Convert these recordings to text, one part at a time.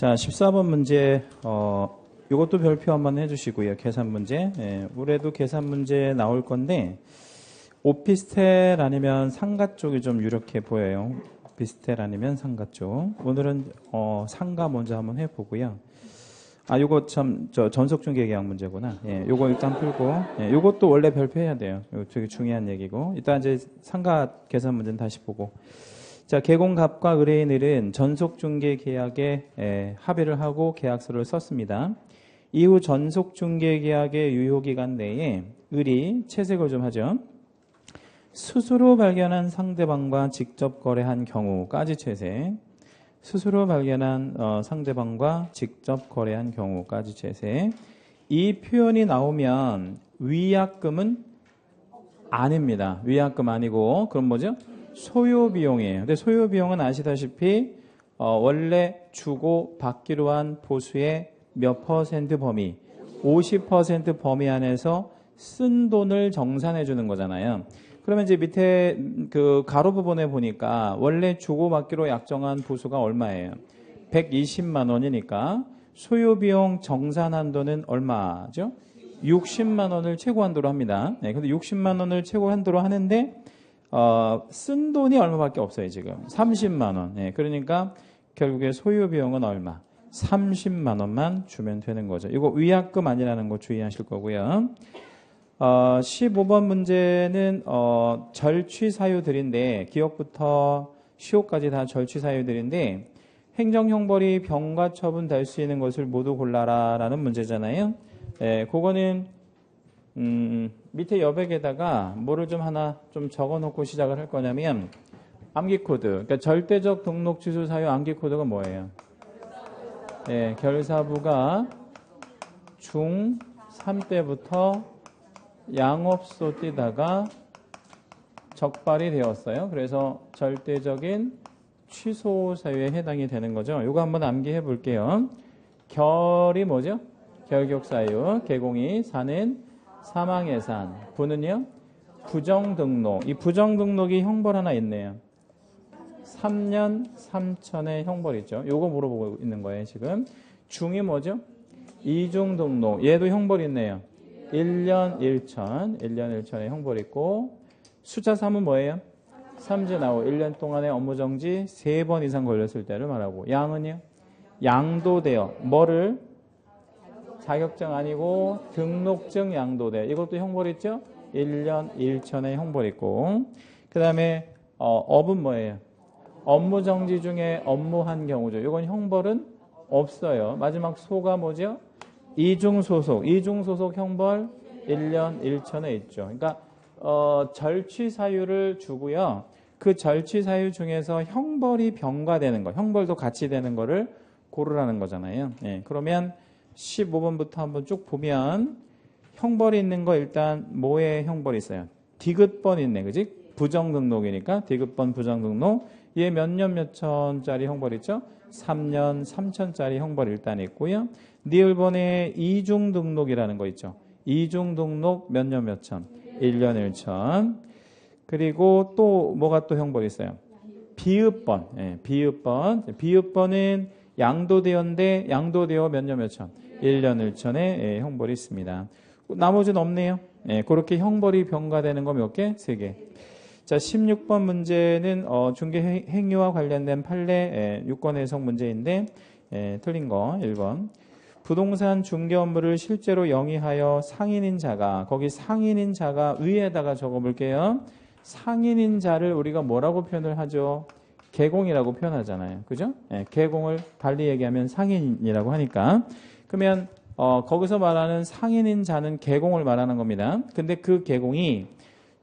자, 14번 문제, 이것도 별표 한번 해주시고요. 계산 문제. 올해도 계산 문제 나올 건데, 오피스텔 아니면 상가 쪽이 좀 유력해 보여요. 오피스텔 아니면 상가 쪽. 오늘은, 상가 먼저 한번 해보고요. 요거 참, 전속중개 계약 문제구나. 요거 일단 풀고, 요것도 원래 별표 해야 돼요. 이거 되게 중요한 얘기고. 일단 이제 상가 계산 문제는 다시 보고. 자, 개공갑과 의뢰인을은 전속중개 계약에 합의를 하고 계약서를 썼습니다. 이후 전속중개 계약의 유효기간 내에 을이 채색을 좀 하죠. 스스로 발견한 상대방과 직접 거래한 경우까지 채색. 스스로 발견한 상대방과 직접 거래한 경우까지 채색. 이 표현이 나오면 위약금은 아닙니다. 위약금 아니고 그럼 뭐죠? 소요비용이에요. 근데 소요비용은 아시다시피 원래 주고 받기로 한 보수의 몇 퍼센트 범위, 50% 범위 안에서 쓴 돈을 정산해 주는 거잖아요. 그러면 이제 밑에 그 가로 부분에 보니까 원래 주고 받기로 약정한 보수가 얼마예요? 120만 원이니까 소요비용 정산 한도는 얼마죠? 60만 원을 최고 한도로 합니다. 근데 60만 원을 최고 한도로 하는데 쓴 돈이 얼마밖에 없어요, 지금. 30만 원. 그러니까 결국에 소요비용은 얼마? 30만 원만 주면 되는 거죠. 이거 위약금 아니라는 거 주의하실 거고요. 15번 문제는 절취사유들인데 기억부터 시효까지 다 절취사유들인데 행정형벌이 병과 처분될 수 있는 것을 모두 골라라 라는 문제잖아요. 그거는 밑에 여백에다가 뭐를 좀 하나 좀 적어놓고 시작을 할 거냐면 암기코드. 그러니까 절대적 등록 취소 사유 암기코드가 뭐예요? 결사부가 중3 때부터 양업소 뛰다가 적발이 되었어요. 그래서 절대적인 취소 사유에 해당이 되는 거죠. 이거 한번 암기해 볼게요. 결이 뭐죠? 결격 사유. 개공이 사는 사망예산. 부는요? 부정등록. 이 부정등록이 형벌 하나 있네요. 3년 3천의 형벌 있죠. 요거 물어보고 있는 거예요, 지금. 중이 뭐죠? 이중등록. 얘도 형벌 있네요. 1년 1천. 1년 1천의 형벌 있고. 숫자 3은 뭐예요? 삼진아웃. 1년 동안의 업무정지 3번 이상 걸렸을 때를 말하고. 양은요? 양도되어. 뭐를? 자격증 아니고 등록증 양도돼. 이것도 형벌 있죠? 1년 1천의 형벌 있고. 그 다음에 업은 뭐예요? 업무정지 중에 업무한 경우죠. 이건 형벌은 없어요. 마지막 소가 뭐죠? 이중소속. 이중소속 형벌 1년 1천에 있죠. 그러니까 절취사유를 주고요. 그 절취사유 중에서 형벌이 병과되는 거, 형벌도 같이 되는 거를 고르라는 거잖아요. 그러면 15번부터 한번 쭉 보면 형벌이 있는 거 일단 뭐에 형벌이 있어요? 디귿번 있네. 그지? 부정등록이니까 디귿번 부정등록. 얘 몇 년 몇 천짜리 형벌 있죠? 3년 3천짜리 형벌 일단 있고요. 니을번에 이중등록이라는 거 있죠? 이중등록 몇 년 몇 천? 1년 1천. 그리고 또 뭐가 또 형벌이 있어요? 비읍번. 비읍번. 비읍번은 양도되어인데 양도되어 몇 년 몇 천? 1년 1천의 형벌이 있습니다. 나머지는 없네요. 그렇게 형벌이 병과되는 거 몇 개? 3개. 자, 16번 문제는 중개 행위와 관련된 판례 유권 해석 문제인데 틀린 거 1번. 부동산 중개 업무를 실제로 영위하여 상인인 자가, 거기 상인인 자가 위에다가 적어볼게요. 상인인 자를 우리가 뭐라고 표현을 하죠? 개공이라고 표현하잖아요. 그죠? 개공을 달리 얘기하면 상인이라고 하니까. 그러면 거기서 말하는 상인인 자는 개공을 말하는 겁니다. 근데 그 개공이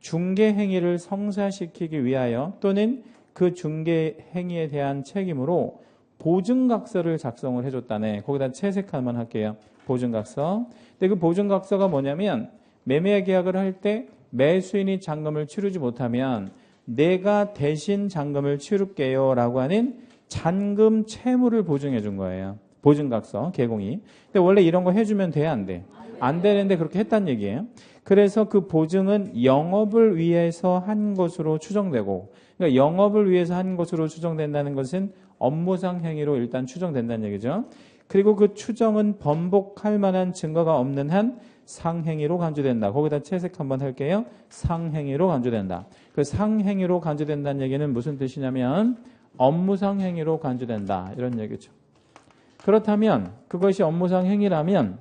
중개 행위를 성사시키기 위하여 또는 그 중개 행위에 대한 책임으로 보증각서를 작성을 해줬다네. 거기다 채색하면 할게요. 보증각서. 근데 그 보증각서가 뭐냐면 매매 계약을 할 때 매수인이 잔금을 치르지 못하면 내가 대신 잔금을 치를게요 라고 하는 잔금 채무를 보증해 준 거예요. 보증각서, 개공이. 근데 원래 이런 거 해주면 돼, 안 돼? 안 되는데 그렇게 했단 얘기예요. 그래서 그 보증은 영업을 위해서 한 것으로 추정되고, 그러니까 영업을 위해서 한 것으로 추정된다는 것은 업무상 행위로 일단 추정된다는 얘기죠. 그리고 그 추정은 번복할 만한 증거가 없는 한 상행위로 간주된다. 거기다 채색 한번 할게요. 상행위로 간주된다. 그 상행위로 간주된다는 얘기는 무슨 뜻이냐면 업무상 행위로 간주된다. 이런 얘기죠. 그렇다면 그것이 업무상 행위라면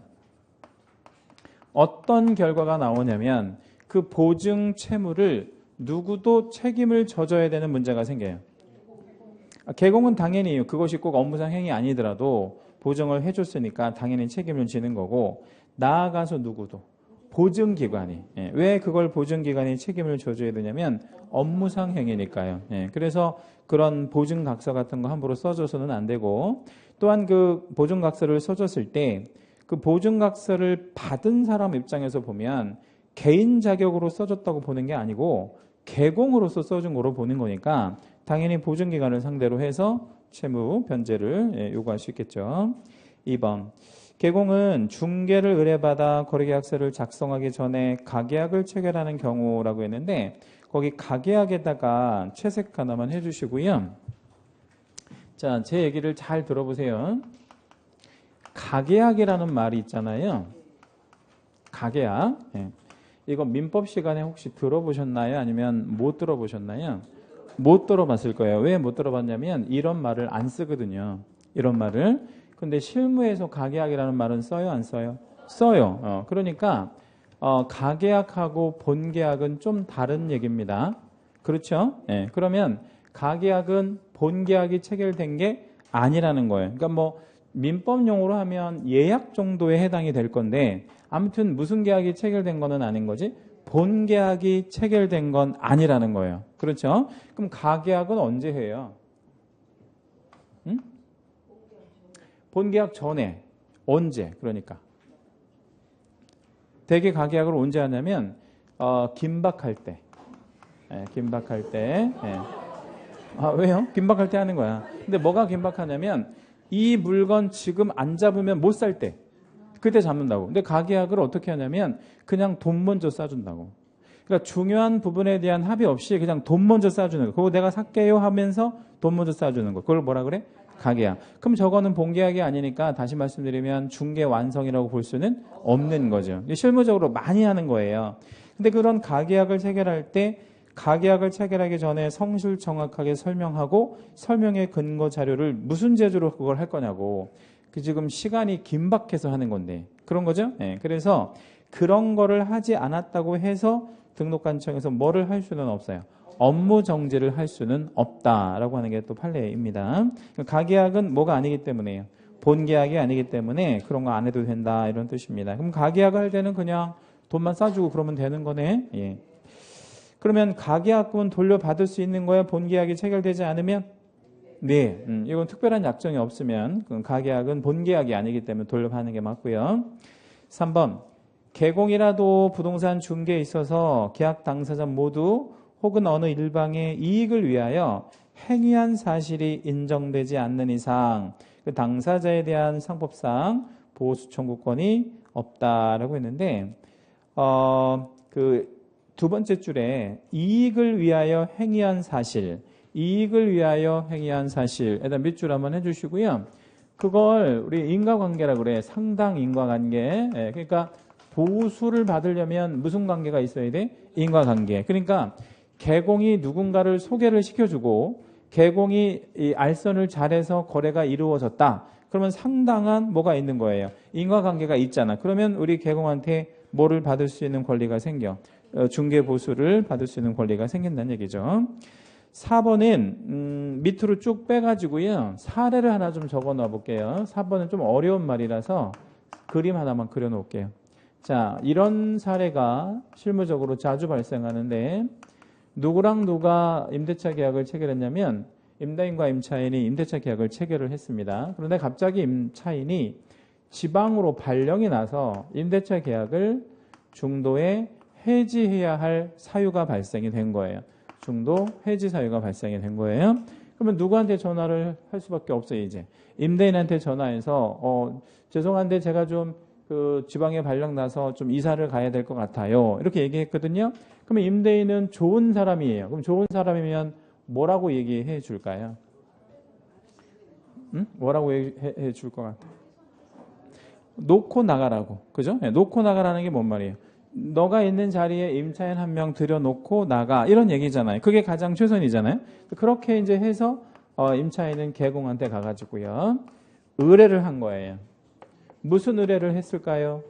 어떤 결과가 나오냐면 그 보증 채무를 누구도 책임을 져줘야 되는 문제가 생겨요. 개공은 당연히 그것이 꼭 업무상 행위 아니더라도 보증을 해줬으니까 당연히 책임을 지는 거고, 나아가서 누구도 보증기관이, 왜 그걸 보증기관이 책임을 져줘야 되냐면 업무상 행위니까요. 그래서 그런 보증각서 같은 거 함부로 써줘서는 안 되고, 또한 그 보증각서를 써줬을 때 그 보증각서를 받은 사람 입장에서 보면 개인 자격으로 써줬다고 보는 게 아니고 개공으로서 써준 거로 보는 거니까 당연히 보증기관을 상대로 해서 채무 변제를 요구할 수 있겠죠. 2번, 개공은 중개를 의뢰받아 거래계약서를 작성하기 전에 가계약을 체결하는 경우라고 했는데 거기 가계약에다가 채색 하나만 해주시고요. 자, 제 얘기를 잘 들어보세요. 가계약이라는 말이 있잖아요. 가계약. 이거 민법 시간에 혹시 들어보셨나요? 아니면 못 들어보셨나요? 못 들어봤을 거예요. 왜 못 들어봤냐면 이런 말을 안 쓰거든요. 이런 말을. 근데 실무에서 가계약이라는 말은 써요? 안 써요? 써요. 그러니까 가계약하고 본계약은 좀 다른 얘기입니다. 그렇죠? 그러면 가계약은 본계약이 체결된 게 아니라는 거예요. 그러니까 뭐 민법 용어로 하면 예약 정도에 해당이 될 건데 아무튼 무슨 계약이 체결된 거는 아닌 거지 본계약이 체결된 건 아니라는 거예요. 그렇죠? 그럼 가계약은 언제 해요? 응? 본계약 전에. 언제? 그러니까 대개 가계약을 언제 하냐면 긴박할 때. 긴박할 때. 왜요? 긴박할 때 하는 거야. 근데 뭐가 긴박하냐면 이 물건 지금 안 잡으면 못 살 때. 그때 잡는다고. 근데 가계약을 어떻게 하냐면 그냥 돈 먼저 싸준다고. 그러니까 중요한 부분에 대한 합의 없이 그냥 돈 먼저 싸주는 거. 그거 내가 살게요 하면서 돈 먼저 싸주는 거. 그걸 뭐라 그래? 가계약. 그럼 저거는 본계약이 아니니까 다시 말씀드리면 중개 완성이라고 볼 수는 없는 거죠. 실무적으로 많이 하는 거예요. 근데 그런 가계약을 체결할 때 가계약을 체결하기 전에 성실 정확하게 설명하고 설명의 근거 자료를 무슨 재주로 그걸 할 거냐고. 그 지금 시간이 긴박해서 하는 건데 그런 거죠. 그래서 그런 거를 하지 않았다고 해서 등록관청에서 뭐를 할 수는 없어요. 업무 정지를 할 수는 없다라고 하는 게 또 판례입니다. 가계약은 뭐가 아니기 때문에요. 본계약이 아니기 때문에 그런 거 안 해도 된다 이런 뜻입니다. 그럼 가계약을 할 때는 그냥 돈만 싸주고 그러면 되는 거네. 그러면 가계약금은 돌려받을 수 있는 거야? 본계약이 체결되지 않으면? 네, 이건 특별한 약정이 없으면 가계약은 본계약이 아니기 때문에 돌려받는 게 맞고요. 3번, 개공이라도 부동산 중개에 있어서 계약 당사자 모두 혹은 어느 일방의 이익을 위하여 행위한 사실이 인정되지 않는 이상 그 당사자에 대한 상법상 보수 청구권이 없다라고 했는데 그 두 번째 줄에 이익을 위하여 행위한 사실, 이익을 위하여 행위한 사실에다 밑줄 한번 해주시고요. 그걸 우리 인과관계라고 그래. 상당 인과관계. 그러니까 보수를 받으려면 무슨 관계가 있어야 돼? 인과관계. 그러니까 개공이 누군가를 소개를 시켜주고 개공이 이 알선을 잘해서 거래가 이루어졌다. 그러면 상당한 뭐가 있는 거예요? 인과관계가 있잖아. 그러면 우리 개공한테 뭐를 받을 수 있는 권리가 생겨? 중개보수를 받을 수 있는 권리가 생긴다는 얘기죠. 4번은 밑으로 쭉 빼가지고요. 사례를 하나 좀 적어 놓아 볼게요. 4번은 좀 어려운 말이라서 그림 하나만 그려 놓을게요. 자, 이런 사례가 실무적으로 자주 발생하는데 누구랑 누가 임대차 계약을 체결했냐면 임대인과 임차인이 임대차 계약을 체결을 했습니다. 그런데 갑자기 임차인이 지방으로 발령이 나서 임대차 계약을 중도에 해지해야 할 사유가 발생이 된 거예요. 중도 해지 사유가 발생이 된 거예요. 그러면 누구한테 전화를 할 수밖에 없어요, 이제. 임대인한테 전화해서, 죄송한데 제가 좀 그 지방에 발령 나서 좀 이사를 가야 될 것 같아요. 이렇게 얘기했거든요. 그러면 임대인은 좋은 사람이에요. 그럼 좋은 사람이면 뭐라고 얘기해 줄까요? 뭐라고 해 줄 것 같아? 놓고 나가라고. 그죠? 네, 놓고 나가라는 게 뭔 말이에요? 너가 있는 자리에 임차인 한 명 들여놓고 나가. 이런 얘기잖아요. 그게 가장 최선이잖아요. 그렇게 이제 해서 임차인은 개공한테 가가지고요. 의뢰를 한 거예요. 무슨 의뢰를 했을까요?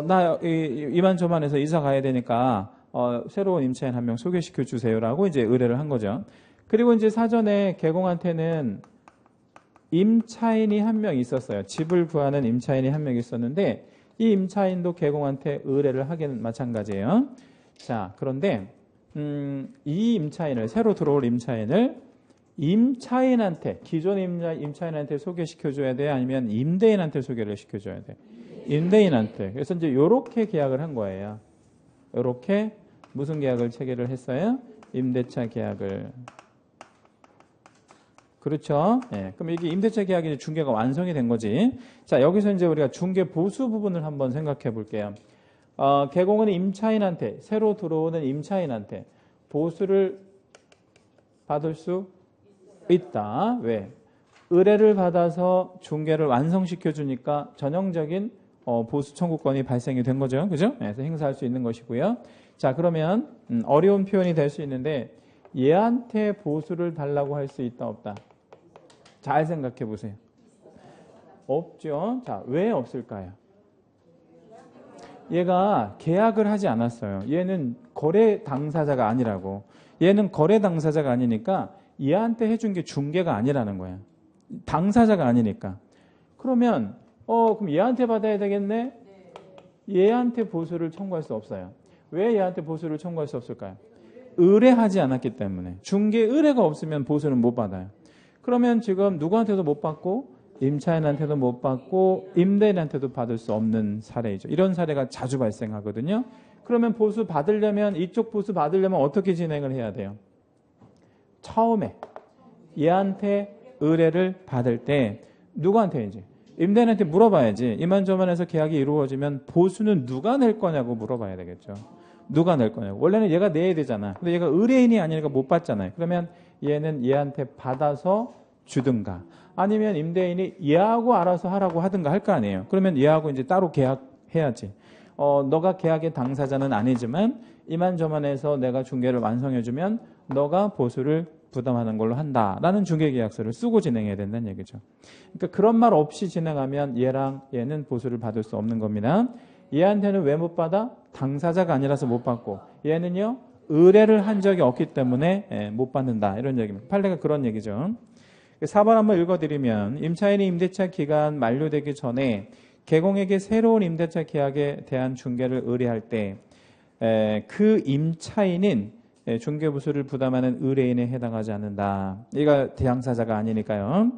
나 이만저만해서 이사 가야 되니까 새로운 임차인 한 명 소개시켜 주세요라고 이제 의뢰를 한 거죠. 그리고 이제 사전에 개공한테는 임차인이 한 명 있었어요. 집을 구하는 임차인이 한 명 있었는데 이 임차인도 개공한테 의뢰를 하기는 마찬가지예요. 자, 그런데 이 임차인을 새로 들어올 임차인을 임차인한테 기존 임차인한테 소개시켜줘야 돼? 아니면 임대인한테 소개를 시켜줘야 돼? 임대인한테. 그래서 이제 요렇게 계약을 한 거예요. 요렇게 무슨 계약을 체결을 했어요? 임대차 계약을. 그렇죠? 네, 그럼 이게 임대차 계약이 중개가 완성이 된 거지. 자, 여기서 이제 우리가 중개 보수 부분을 한번 생각해 볼게요. 개공은 임차인한테, 새로 들어오는 임차인한테 보수를 받을 수 있다. 왜? 의뢰를 받아서 중개를 완성시켜 주니까 전형적인 보수 청구권이 발생이 된 거죠. 그죠? 그래서 행사할 수 있는 것이고요. 자, 그러면 어려운 표현이 될 수 있는데 얘한테 보수를 달라고 할 수 있다, 없다? 잘 생각해 보세요. 없죠. 자, 왜 없을까요? 얘가 계약을 하지 않았어요. 얘는 거래 당사자가 아니라고. 얘는 거래 당사자가 아니니까 얘한테 해준 게 중개가 아니라는 거야. 당사자가 아니니까. 그러면 그럼 얘한테 받아야 되겠네? 얘한테 보수를 청구할 수 없어요. 왜 얘한테 보수를 청구할 수 없을까요? 의뢰하지 않았기 때문에. 중개 의뢰가 없으면 보수는 못 받아요. 그러면 지금 누구한테도 못 받고 임차인한테도 못 받고 임대인한테도 받을 수 없는 사례이죠. 이런 사례가 자주 발생하거든요. 그러면 보수 받으려면 이쪽 보수 받으려면 어떻게 진행을 해야 돼요? 처음에 얘한테 의뢰를 받을 때 누구한테 이제 임대인한테 물어봐야지. 이만저만해서 계약이 이루어지면 보수는 누가 낼 거냐고 물어봐야 되겠죠. 누가 낼 거냐고. 원래는 얘가 내야 되잖아. 근데 얘가 의뢰인이 아니니까 못 받잖아요. 그러면 얘는 얘한테 받아서 주든가 아니면 임대인이 얘하고 알아서 하라고 하든가 할 거 아니에요. 그러면 얘하고 이제 따로 계약해야지. 너가 계약의 당사자는 아니지만 이만저만해서 내가 중개를 완성해주면 너가 보수를 부담하는 걸로 한다라는 중개계약서를 쓰고 진행해야 된다는 얘기죠. 그러니까 그런 말 없이 진행하면 얘랑 얘는 보수를 받을 수 없는 겁니다. 얘한테는 왜 못 받아? 당사자가 아니라서 못 받고 얘는요 의뢰를 한 적이 없기 때문에 못 받는다 이런 얘기입니다. 판례가 그런 얘기죠. 4번 한번 읽어드리면 임차인이 임대차 기간 만료되기 전에 개공에게 새로운 임대차 계약에 대한 중개를 의뢰할 때 그 임차인은 중개부수를 부담하는 의뢰인에 해당하지 않는다. 얘가 대항사자가 아니니까요.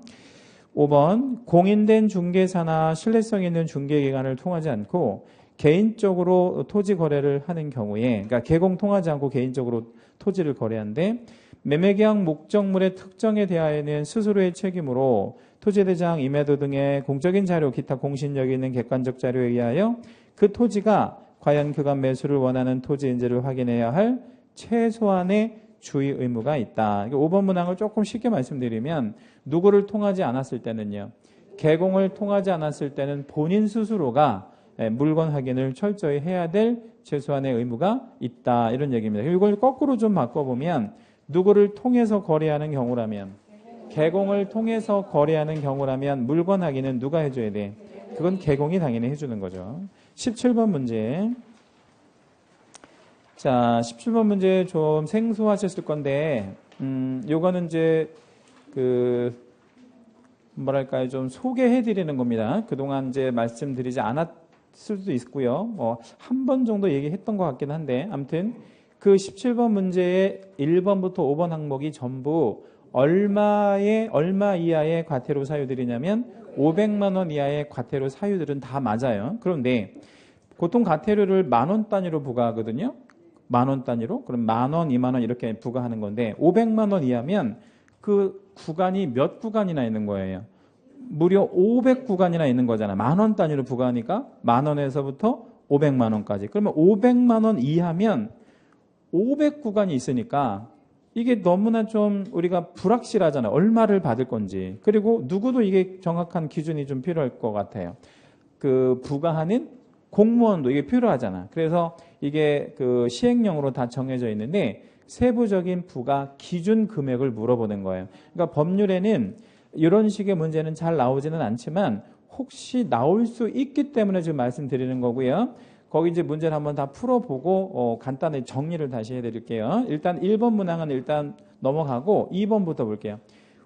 5번 공인된 중개사나 신뢰성 있는 중개기관을 통하지 않고 개인적으로 토지 거래를 하는 경우에 그러니까 개공 통하지 않고 개인적으로 토지를 거래하는데 매매계약 목적물의 특정에 대하여는 스스로의 책임으로 토지대장, 임야도 등의 공적인 자료, 기타 공신력 있는 객관적 자료에 의하여 그 토지가 과연 그가 매수를 원하는 토지인지를 확인해야 할 최소한의 주의 의무가 있다. 5번 문항을 조금 쉽게 말씀드리면 누구를 통하지 않았을 때는요. 개공을 통하지 않았을 때는 본인 스스로가 물건 확인을 철저히 해야 될 최소한의 의무가 있다. 이런 얘기입니다. 이걸 거꾸로 좀 바꿔보면 누구를 통해서 거래하는 경우라면 개공을 통해서 거래하는 경우라면 물건 확인은 누가 해줘야 돼? 그건 개공이 당연히 해주는 거죠. 17번 문제. 자, 17번 문제 좀 생소하셨을 건데, 요거는 이제, 뭐랄까요, 좀 소개해 드리는 겁니다. 그동안 이제 말씀드리지 않았을 수도 있고요. 한 번 정도 얘기했던 것 같긴 한데, 아무튼 그 17번 문제의 1번부터 5번 항목이 전부 얼마 이하의 과태료 사유들이냐면 500만 원 이하의 과태료 사유들은 다 맞아요. 그런데 보통 과태료를 10,000원 단위로 부과하거든요. 10,000원 단위로. 그럼 10,000원, 20,000원 이렇게 부과하는 건데 500만 원 이하면 그 구간이 몇 구간이나 있는 거예요. 무려 500구간이나 있는 거잖아. 10,000원 단위로 부과하니까 10,000원에서부터 500만 원까지. 그러면 500만 원 이하면 500구간이 있으니까 이게 너무나 좀 우리가 불확실하잖아요. 얼마를 받을 건지. 그리고 누구도 이게 정확한 기준이 좀 필요할 것 같아요. 그 부과하는 공무원도 이게 필요하잖아. 그래서 이게 그 시행령으로 다 정해져 있는데 세부적인 부과 기준 금액을 물어보는 거예요. 그러니까 법률에는 이런 식의 문제는 잘 나오지는 않지만 혹시 나올 수 있기 때문에 지금 말씀드리는 거고요. 거기 이제 문제를 한번 다 풀어보고 간단히 정리를 다시 해드릴게요. 일단 1번 문항은 일단 넘어가고 2번부터 볼게요.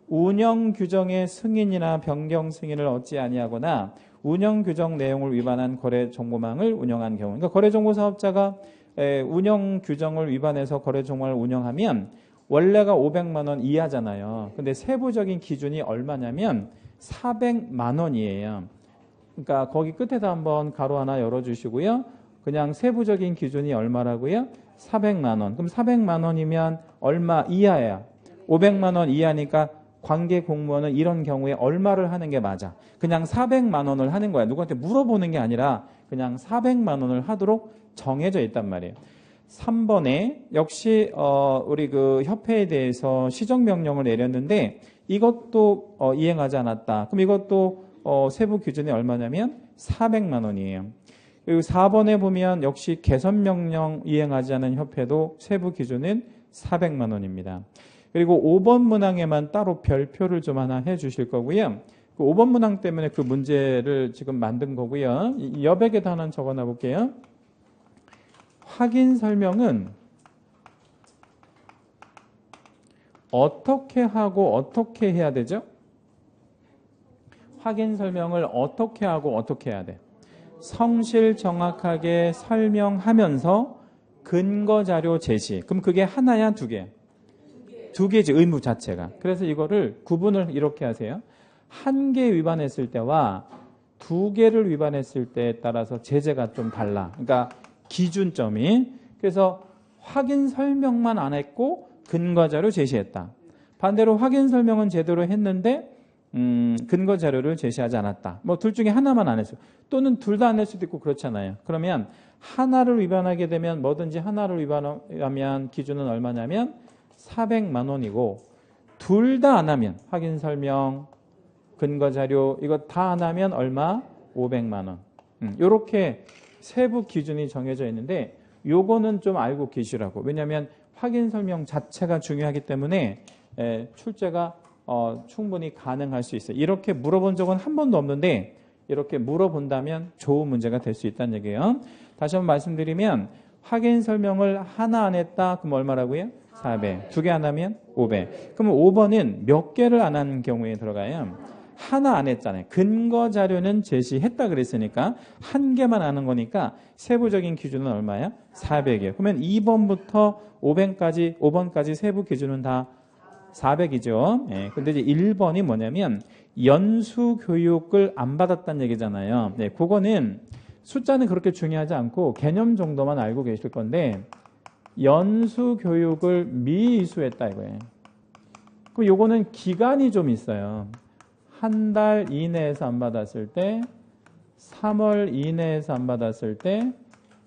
운영 규정의 승인이나 변경 승인을 얻지 아니하거나 운영 규정 내용을 위반한 거래 정보망을 운영한 경우, 그러니까 거래 정보 사업자가 운영 규정을 위반해서 거래 정보를 운영하면 원래가 500만 원 이하잖아요. 근데 세부적인 기준이 얼마냐면 400만 원이에요. 그러니까 거기 끝에다 한번 가로 하나 열어주시고요. 그냥 세부적인 기준이 얼마라고요? 400만 원. 그럼 400만 원이면 얼마 이하야? 500만 원 이하니까 관계 공무원은 이런 경우에 얼마를 하는 게 맞아? 그냥 400만 원을 하는 거야. 누구한테 물어보는 게 아니라 그냥 400만 원을 하도록 정해져 있단 말이에요. 3번에 역시 우리 그 협회에 대해서 시정명령을 내렸는데 이것도 이행하지 않았다. 그럼 이것도 세부 기준이 얼마냐면 400만 원이에요. 그리고 4번에 보면 역시 개선명령 이행하지 않은 협회도 세부 기준은 400만 원입니다. 그리고 5번 문항에만 따로 별표를 좀 하나 해 주실 거고요. 그 5번 문항 때문에 그 문제를 지금 만든 거고요. 여백에다 하나 적어놔 볼게요. 확인 설명은 어떻게 하고 어떻게 해야 되죠? 확인 설명을 어떻게 하고 어떻게 해야 돼? 성실 정확하게 설명하면서 근거 자료 제시. 그럼 그게 하나야, 두 개? 두 개지, 의무 자체가. 그래서 이거를 구분을 이렇게 하세요. 한 개 위반했을 때와 두 개를 위반했을 때에 따라서 제재가 좀 달라. 그러니까 기준점이. 그래서 확인 설명만 안 했고 근거 자료 제시했다. 반대로 확인 설명은 제대로 했는데 근거 자료를 제시하지 않았다. 뭐 둘 중에 하나만 안 했어요. 또는 둘 다 안 할 수도 있고 그렇잖아요. 그러면 하나를 위반하게 되면 뭐든지 하나를 위반하면 기준은 얼마냐면 400만 원이고 둘 다 안 하면 확인 설명, 근거 자료 이거 다 안 하면 얼마? 500만 원. 이렇게 세부 기준이 정해져 있는데 요거는 좀 알고 계시라고. 왜냐하면 확인 설명 자체가 중요하기 때문에 출제가 충분히 가능할 수 있어요. 이렇게 물어본 적은 한 번도 없는데 이렇게 물어본다면 좋은 문제가 될 수 있다는 얘기예요. 다시 한번 말씀드리면 확인 설명을 하나 안 했다. 그럼 얼마라고요? 400. 두 개 안 하면 500. 그러면 5번은 몇 개를 안 한 경우에 들어가요? 하나 안 했잖아요. 근거 자료는 제시했다 그랬으니까 한 개만 아는 거니까 세부적인 기준은 얼마야? 400이에요. 그러면 2번부터 5번까지 세부 기준은 다 400이죠. 예. 근데 이제 1번이 뭐냐면 연수 교육을 안 받았다는 얘기잖아요. 네, 그거는 숫자는 그렇게 중요하지 않고 개념 정도만 알고 계실 건데 연수 교육을 미이수했다 이거예요. 그럼 요거는 기간이 좀 있어요. 한 달 이내에서 안 받았을 때, 3월 이내에서 안 받았을 때,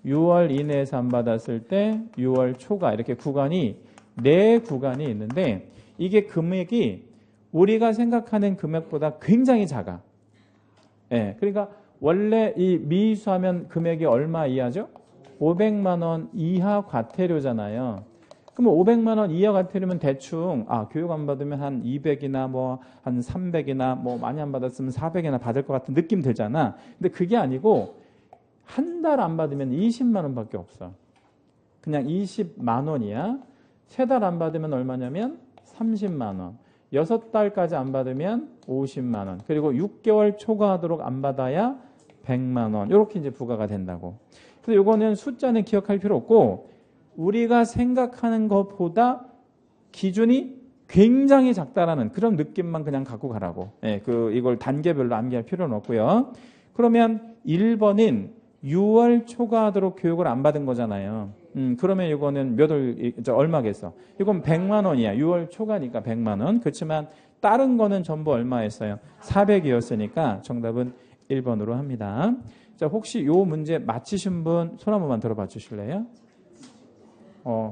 6월 이내에서 안 받았을 때, 6월 초과 이렇게 구간이 4구간이 있는데 이게 금액이 우리가 생각하는 금액보다 굉장히 작아. 예, 그러니까 원래 이 미이수하면 금액이 얼마 이하죠? 500만 원 이하 과태료잖아요. 그러면 500만 원 이하 과태료면 대충 교육 안 받으면 한 200이나 뭐 한 300이나 뭐 많이 안 받았으면 400이나 받을 것 같은 느낌 들잖아. 근데 그게 아니고 한 달 안 받으면 20만 원밖에 없어. 그냥 20만 원이야. 3달 안 받으면 얼마냐면 30만 원. 6달까지 안 받으면 50만 원. 그리고 6개월 초과하도록 안 받아야 100만 원. 이렇게 이제 부과가 된다고. 그래서 이거는 숫자는 기억할 필요 없고 우리가 생각하는 것보다 기준이 굉장히 작다라는 그런 느낌만 그냥 갖고 가라고. 예, 이걸 단계별로 암기할 필요는 없고요. 그러면 1번은 6월 초과하도록 교육을 안 받은 거잖아요. 그러면 이거는 얼마겠어? 이건 100만 원이야. 6월 초과니까 100만 원. 그렇지만 다른 거는 전부 얼마였어요? 400이었으니까 정답은 1번으로 합니다. 자, 혹시 요 문제 맞히신 분 손 한 번만 들어봐 주실래요?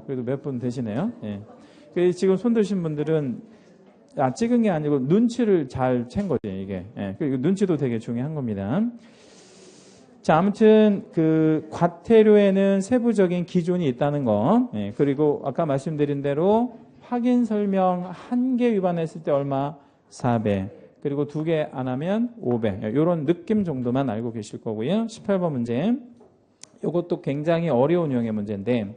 그래도 몇 분 되시네요. 예. 지금 손 드신 분들은 찍은 게 아니고 눈치를 잘 챈 거지, 이게. 예, 그리고 눈치도 되게 중요한 겁니다. 자, 아무튼 과태료에는 세부적인 기준이 있다는 거. 예, 그리고 아까 말씀드린 대로 확인 설명 1개 위반했을 때 얼마? 4배. 그리고 2개 안 하면 5배. 이런 느낌 정도만 알고 계실 거고요. 18번 문제. 이것도 굉장히 어려운 유형의 문제인데,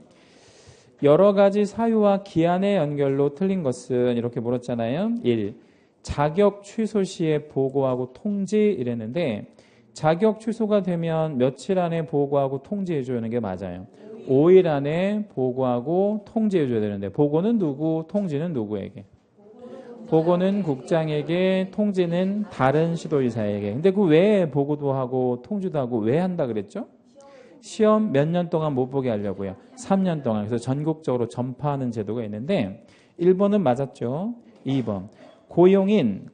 여러 가지 사유와 기한의 연결로 틀린 것은 이렇게 물었잖아요. 1. 자격 취소 시에 보고하고 통지 이랬는데, 자격 취소가 되면 며칠 안에 보고하고 통지해주는 게 맞아요. 5일 안에 보고하고 통지해줘야 되는데, 보고는 누구, 통지는 누구에게? 보고는 국장에게, 통지는 다른 시도의사에게. 근데 그 외에 보고도 하고 통지도 하고 왜 한다 그랬죠? 시험 몇 년 동안 못 보게 하려고요. 3년 동안. 그래서 전국적으로 전파하는 제도가 있는데 1번은 맞았죠. 2번. 고용인,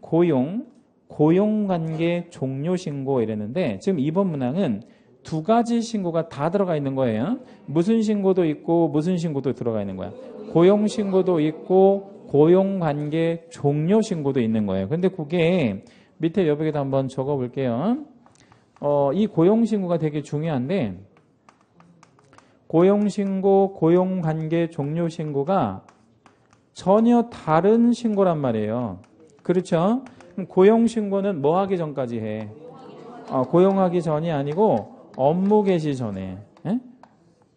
고용관계 종료신고 이랬는데 지금 2번 문항은 2가지 신고가 다 들어가 있는 거예요. 무슨 신고도 있고 무슨 신고도 들어가 있는 거야. 고용신고도 있고 고용관계 종료신고도 있는 거예요. 근데 그게 밑에 여백에다 한번 적어볼게요. 이 고용신고가 되게 중요한데 고용신고, 고용관계 종료신고가 전혀 다른 신고란 말이에요. 그렇죠? 그럼 고용신고는 뭐 하기 전까지 해? 고용하기 전이 아니고 업무 개시 전에. 에?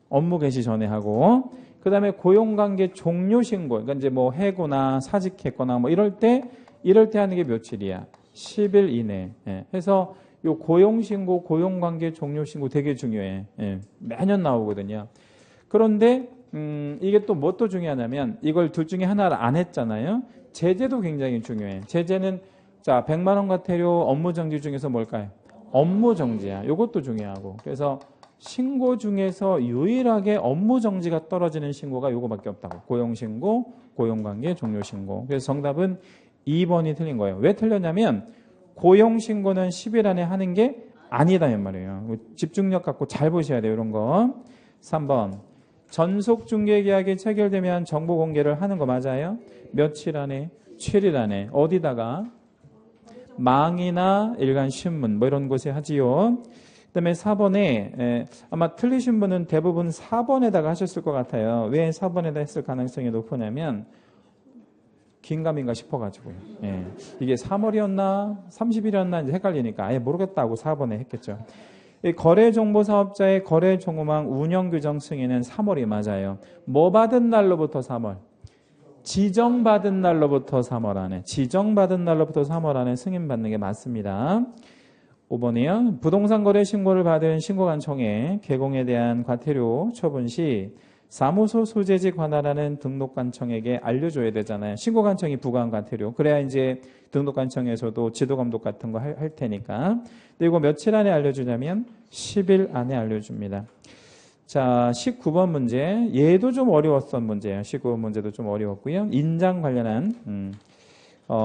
업무 개시 전에 하고 그 다음에 고용관계 종료신고 그러니까 이제 뭐 해고나 사직했거나 뭐 이럴 때 하는 게 며칠이야? 10일 이내. 예. 해서 요 고용신고, 고용관계 종료신고 되게 중요해. 예. 매년 나오거든요. 그런데 이게 또 뭐 또 중요하냐면 이걸 둘 중에 하나를 안 했잖아요. 제재도 굉장히 중요해. 제재는 자 100만 원 과태료 업무정지 중에서 뭘까요? 업무정지야. 이것도 중요하고. 그래서 신고 중에서 유일하게 업무정지가 떨어지는 신고가 요거밖에 없다고. 고용신고, 고용관계 종료신고. 그래서 정답은 2번이 틀린 거예요. 왜 틀렸냐면 고용신고는 10일 안에 하는 게 아니다 이 말이에요. 집중력 갖고 잘 보셔야 돼요. 이런 거. 3번. 전속중개계약이 체결되면 정보 공개를 하는 거 맞아요? 며칠 안에? 7일 안에. 어디다가? 망이나 일간신문 뭐 이런 곳에 하지요. 그 다음에 4번에 아마 틀리신 분은 대부분 4번에다가 하셨을 것 같아요. 왜 4번에다 했을 가능성이 높으냐면 긴가민가 싶어가지고요. 예. 이게 3월이었나 30일이었나 이제 헷갈리니까 아예 모르겠다고 4번에 했겠죠. 거래정보사업자의 거래정보망 운영규정 승인은 3월이 맞아요. 뭐 받은 날로부터 3월? 지정받은 날로부터 3월 안에. 지정받은 날로부터 3월 안에 승인받는 게 맞습니다. 5번이요. 부동산 거래 신고를 받은 신고관청에 개공에 대한 과태료 처분 시 사무소 소재지 관할하는 등록관청에게 알려줘야 되잖아요. 신고관청이 부과한 과태료. 그래야 이제 등록관청에서도 지도감독 같은 거 할 테니까. 근데 이거 며칠 안에 알려주냐면 10일 안에 알려줍니다. 자, 19번 문제. 얘도 좀 어려웠던 문제예요. 19번 문제도 좀 어려웠고요. 인장 관련한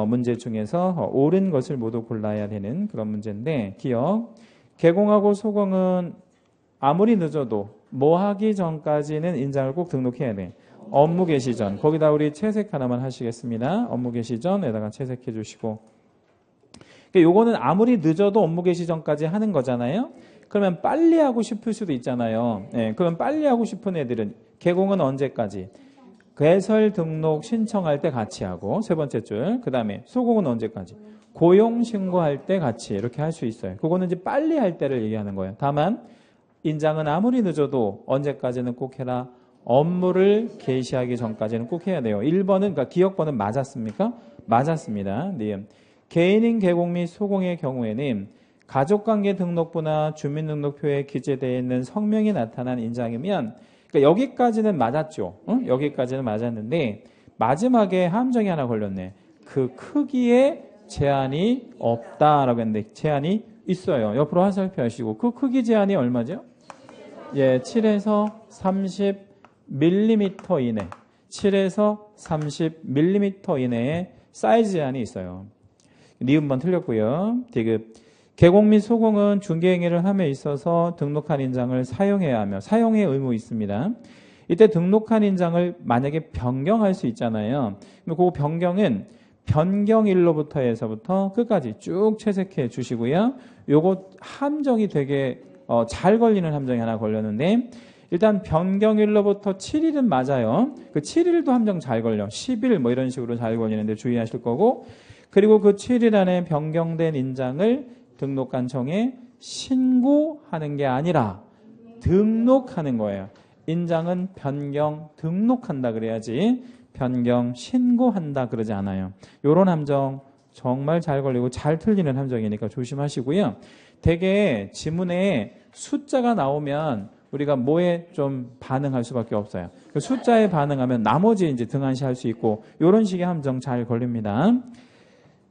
문제 중에서 옳은 것을 모두 골라야 되는 그런 문제인데 기억. 개공하고 소공은 아무리 늦어도 뭐 하기 전까지는 인장을 꼭 등록해야 돼. 업무 개시 전. 거기다 우리 채색 하나만 하시겠습니다. 업무 개시 전에다가 채색해 주시고. 그러니까 요거는 아무리 늦어도 업무 개시 전까지 하는 거잖아요. 그러면 빨리 하고 싶을 수도 있잖아요. 예, 그럼 빨리 하고 싶은 애들은 개공은 언제까지? 개설 등록 신청할 때 같이 하고 세 번째 줄. 그 다음에 소공은 언제까지? 고용 신고할 때 같이 이렇게 할 수 있어요. 그거는 이제 빨리 할 때를 얘기하는 거예요. 다만 인장은 아무리 늦어도 언제까지는 꼭 해라. 업무를 개시하기 전까지는 꼭 해야 돼요. 1번은 그러니까 기억번은 맞았습니까? 맞았습니다. 네. 개인인 개공 및 소공의 경우에는 가족관계 등록부나 주민등록표에 기재되어 있는 성명이 나타난 인장이면 그러니까 여기까지는 맞았죠. 응? 여기까지는 맞았는데 마지막에 함정이 하나 걸렸네. 그 크기에 제한이 없다라고 했는데 제한이 있어요. 옆으로 화살표 하시고 그 크기 제한이 얼마죠? 예, 7에서 30mm 이내. 7에서 30mm 이내에 사이즈 제한이 있어요. 니은번 틀렸고요. 디귿. 개공 및 소공은 중개행위를 함에 있어서 등록한 인장을 사용해야 하며 사용의 의무 있습니다. 이때 등록한 인장을 만약에 변경할 수 있잖아요. 그럼 그 변경은 변경일로부터 해서부터 끝까지 쭉 채색해 주시고요. 요거 함정이 되게 잘 걸리는 함정이 하나 걸렸는데, 일단 변경일로부터 7일은 맞아요. 그 7일도 함정 잘 걸려. 10일 뭐 이런 식으로 잘 걸리는데 주의하실 거고, 그리고 그 7일 안에 변경된 인장을 등록관청에 신고하는 게 아니라 등록하는 거예요. 인장은 변경 등록한다 그래야지 변경 신고한다 그러지 않아요. 요런 함정 정말 잘 걸리고 잘 틀리는 함정이니까 조심하시고요. 되게 지문에 숫자가 나오면 우리가 뭐에 좀 반응할 수밖에 없어요. 그 숫자에 반응하면 나머지 이제 등한시할 수 있고, 요런 식의 함정 잘 걸립니다.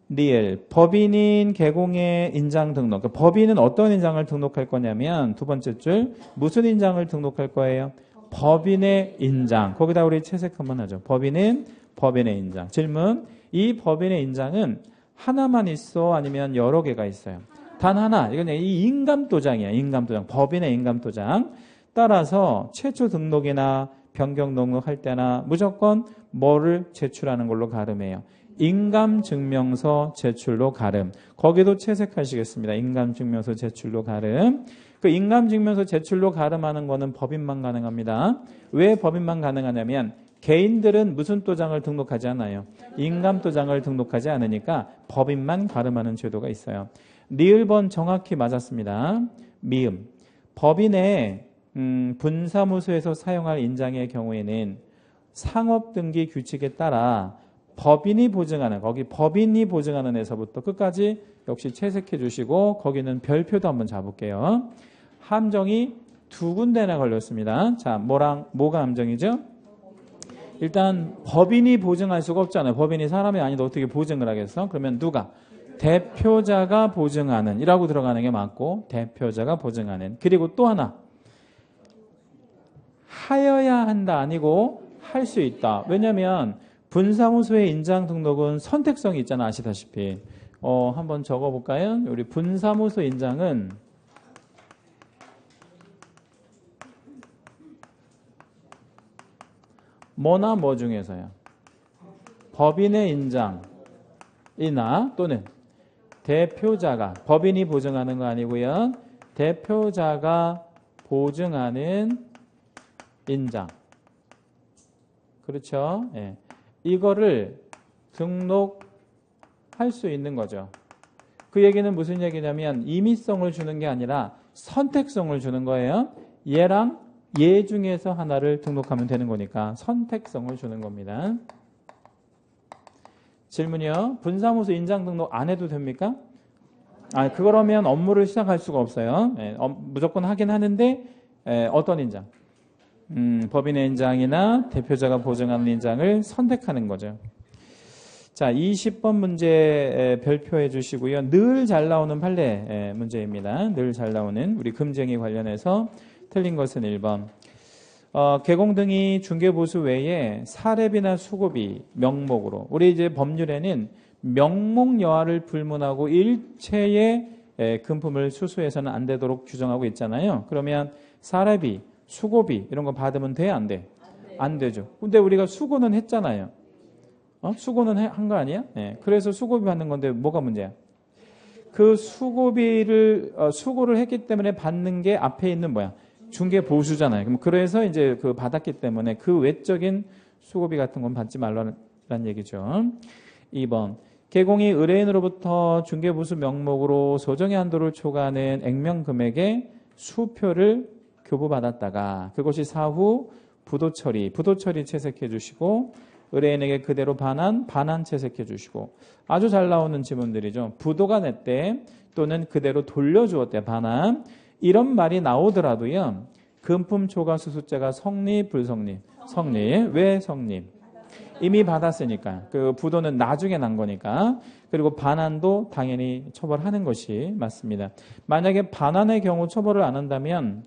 리을, 법인인 개공의 인장 등록. 그러니까 법인은 어떤 인장을 등록할 거냐면 두 번째 줄, 무슨 인장을 등록할 거예요? 법인의 인장. 거기다 우리 채색 한번 하죠. 법인은 법인의 인장. 질문, 이 법인의 인장은 하나만 있어 아니면 여러 개가 있어요? 단 하나. 이건 이 인감도장이야. 인감도장. 법인의 인감도장. 따라서 최초 등록이나 변경 등록할 때나 무조건 뭐를 제출하는 걸로 가름해요? 인감증명서 제출로 가름. 거기도 채색하시겠습니다. 인감증명서 제출로 가름. 그 인감증명서 제출로 가름하는 거는 법인만 가능합니다. 왜 법인만 가능하냐면 개인들은 무슨 도장을 등록하지 않아요? 인감도장을 등록하지 않으니까 법인만 가름하는 제도가 있어요. 리을번 정확히 맞았습니다. 미음. 법인의 분사무소에서 사용할 인장의 경우에는 상업등기 규칙에 따라 법인이 보증하는, 거기 법인이 보증하는 에서부터 끝까지 역시 채색해 주시고, 거기는 별표도 한번 잡을게요. 함정이 두 군데나 걸렸습니다. 자, 뭐가 함정이죠? 일단 법인이 보증할 수가 없잖아요. 법인이 사람이 아닌데 어떻게 보증을 하겠어? 그러면 누가? 대표자가 보증하는 이라고 들어가는 게 맞고, 대표자가 보증하는. 그리고 또 하나, 하여야 한다 아니고 할 수 있다. 왜냐하면 분사무소의 인장 등록은 선택성이 있잖아, 아시다시피. 한번 적어볼까요? 우리 분사무소 인장은 뭐나 뭐 중에서요? 법인의 인장이나 또는 대표자가, 법인이 보증하는 거 아니고요. 대표자가 보증하는 인장. 그렇죠? 예. 이거를 등록할 수 있는 거죠. 그 얘기는 무슨 얘기냐면 임의성을 주는 게 아니라 선택성을 주는 거예요. 얘랑 얘 중에서 하나를 등록하면 되는 거니까 선택성을 주는 겁니다. 질문이요. 분사무소 인장 등록 안 해도 됩니까? 그러면 업무를 시작할 수가 없어요. 무조건 하긴 하는데 어떤 인장? 법인의 인장이나 대표자가 보증하는 인장을 선택하는 거죠. 자, 20번 문제 별표해 주시고요. 늘 잘 나오는 판례 문제입니다. 늘 잘 나오는 우리 금쟁이 관련해서 틀린 것은 1번. 개공 등이 중개보수 외에 사례비나 수고비 명목으로, 우리 이제 법률에는 명목 여하를 불문하고 일체의 금품을 수수해서는 안 되도록 규정하고 있잖아요. 그러면 사례비, 수고비 이런 거 받으면 돼? 안 돼? 안 되죠. 근데 우리가 수고는 했잖아요. 수고는 한 거 아니야? 네. 그래서 수고비 받는 건데 뭐가 문제야? 그 수고비를 수고를 했기 때문에 받는 게 앞에 있는 뭐야? 중개 보수잖아요. 그럼 그래서 이제 그 받았기 때문에 그 외적인 수고비 같은 건 받지 말라는 얘기죠. 2번. 개공이 의뢰인으로부터 중개 보수 명목으로 소정의 한도를 초과하는 액면 금액의 수표를 교부받았다가 그것이 사후 부도 처리 채색해 주시고, 의뢰인에게 그대로 반환 채색해 주시고. 아주 잘 나오는 지문들이죠. 부도가 냈대 또는 그대로 돌려주었대, 반환. 이런 말이 나오더라도요, 금품 초과 수수죄가 성립 불성립? 성립. 왜 성립? 이미 받았으니까. 그 부도는 나중에 난 거니까. 그리고 반환도 당연히 처벌하는 것이 맞습니다. 만약에 반환의 경우 처벌을 안 한다면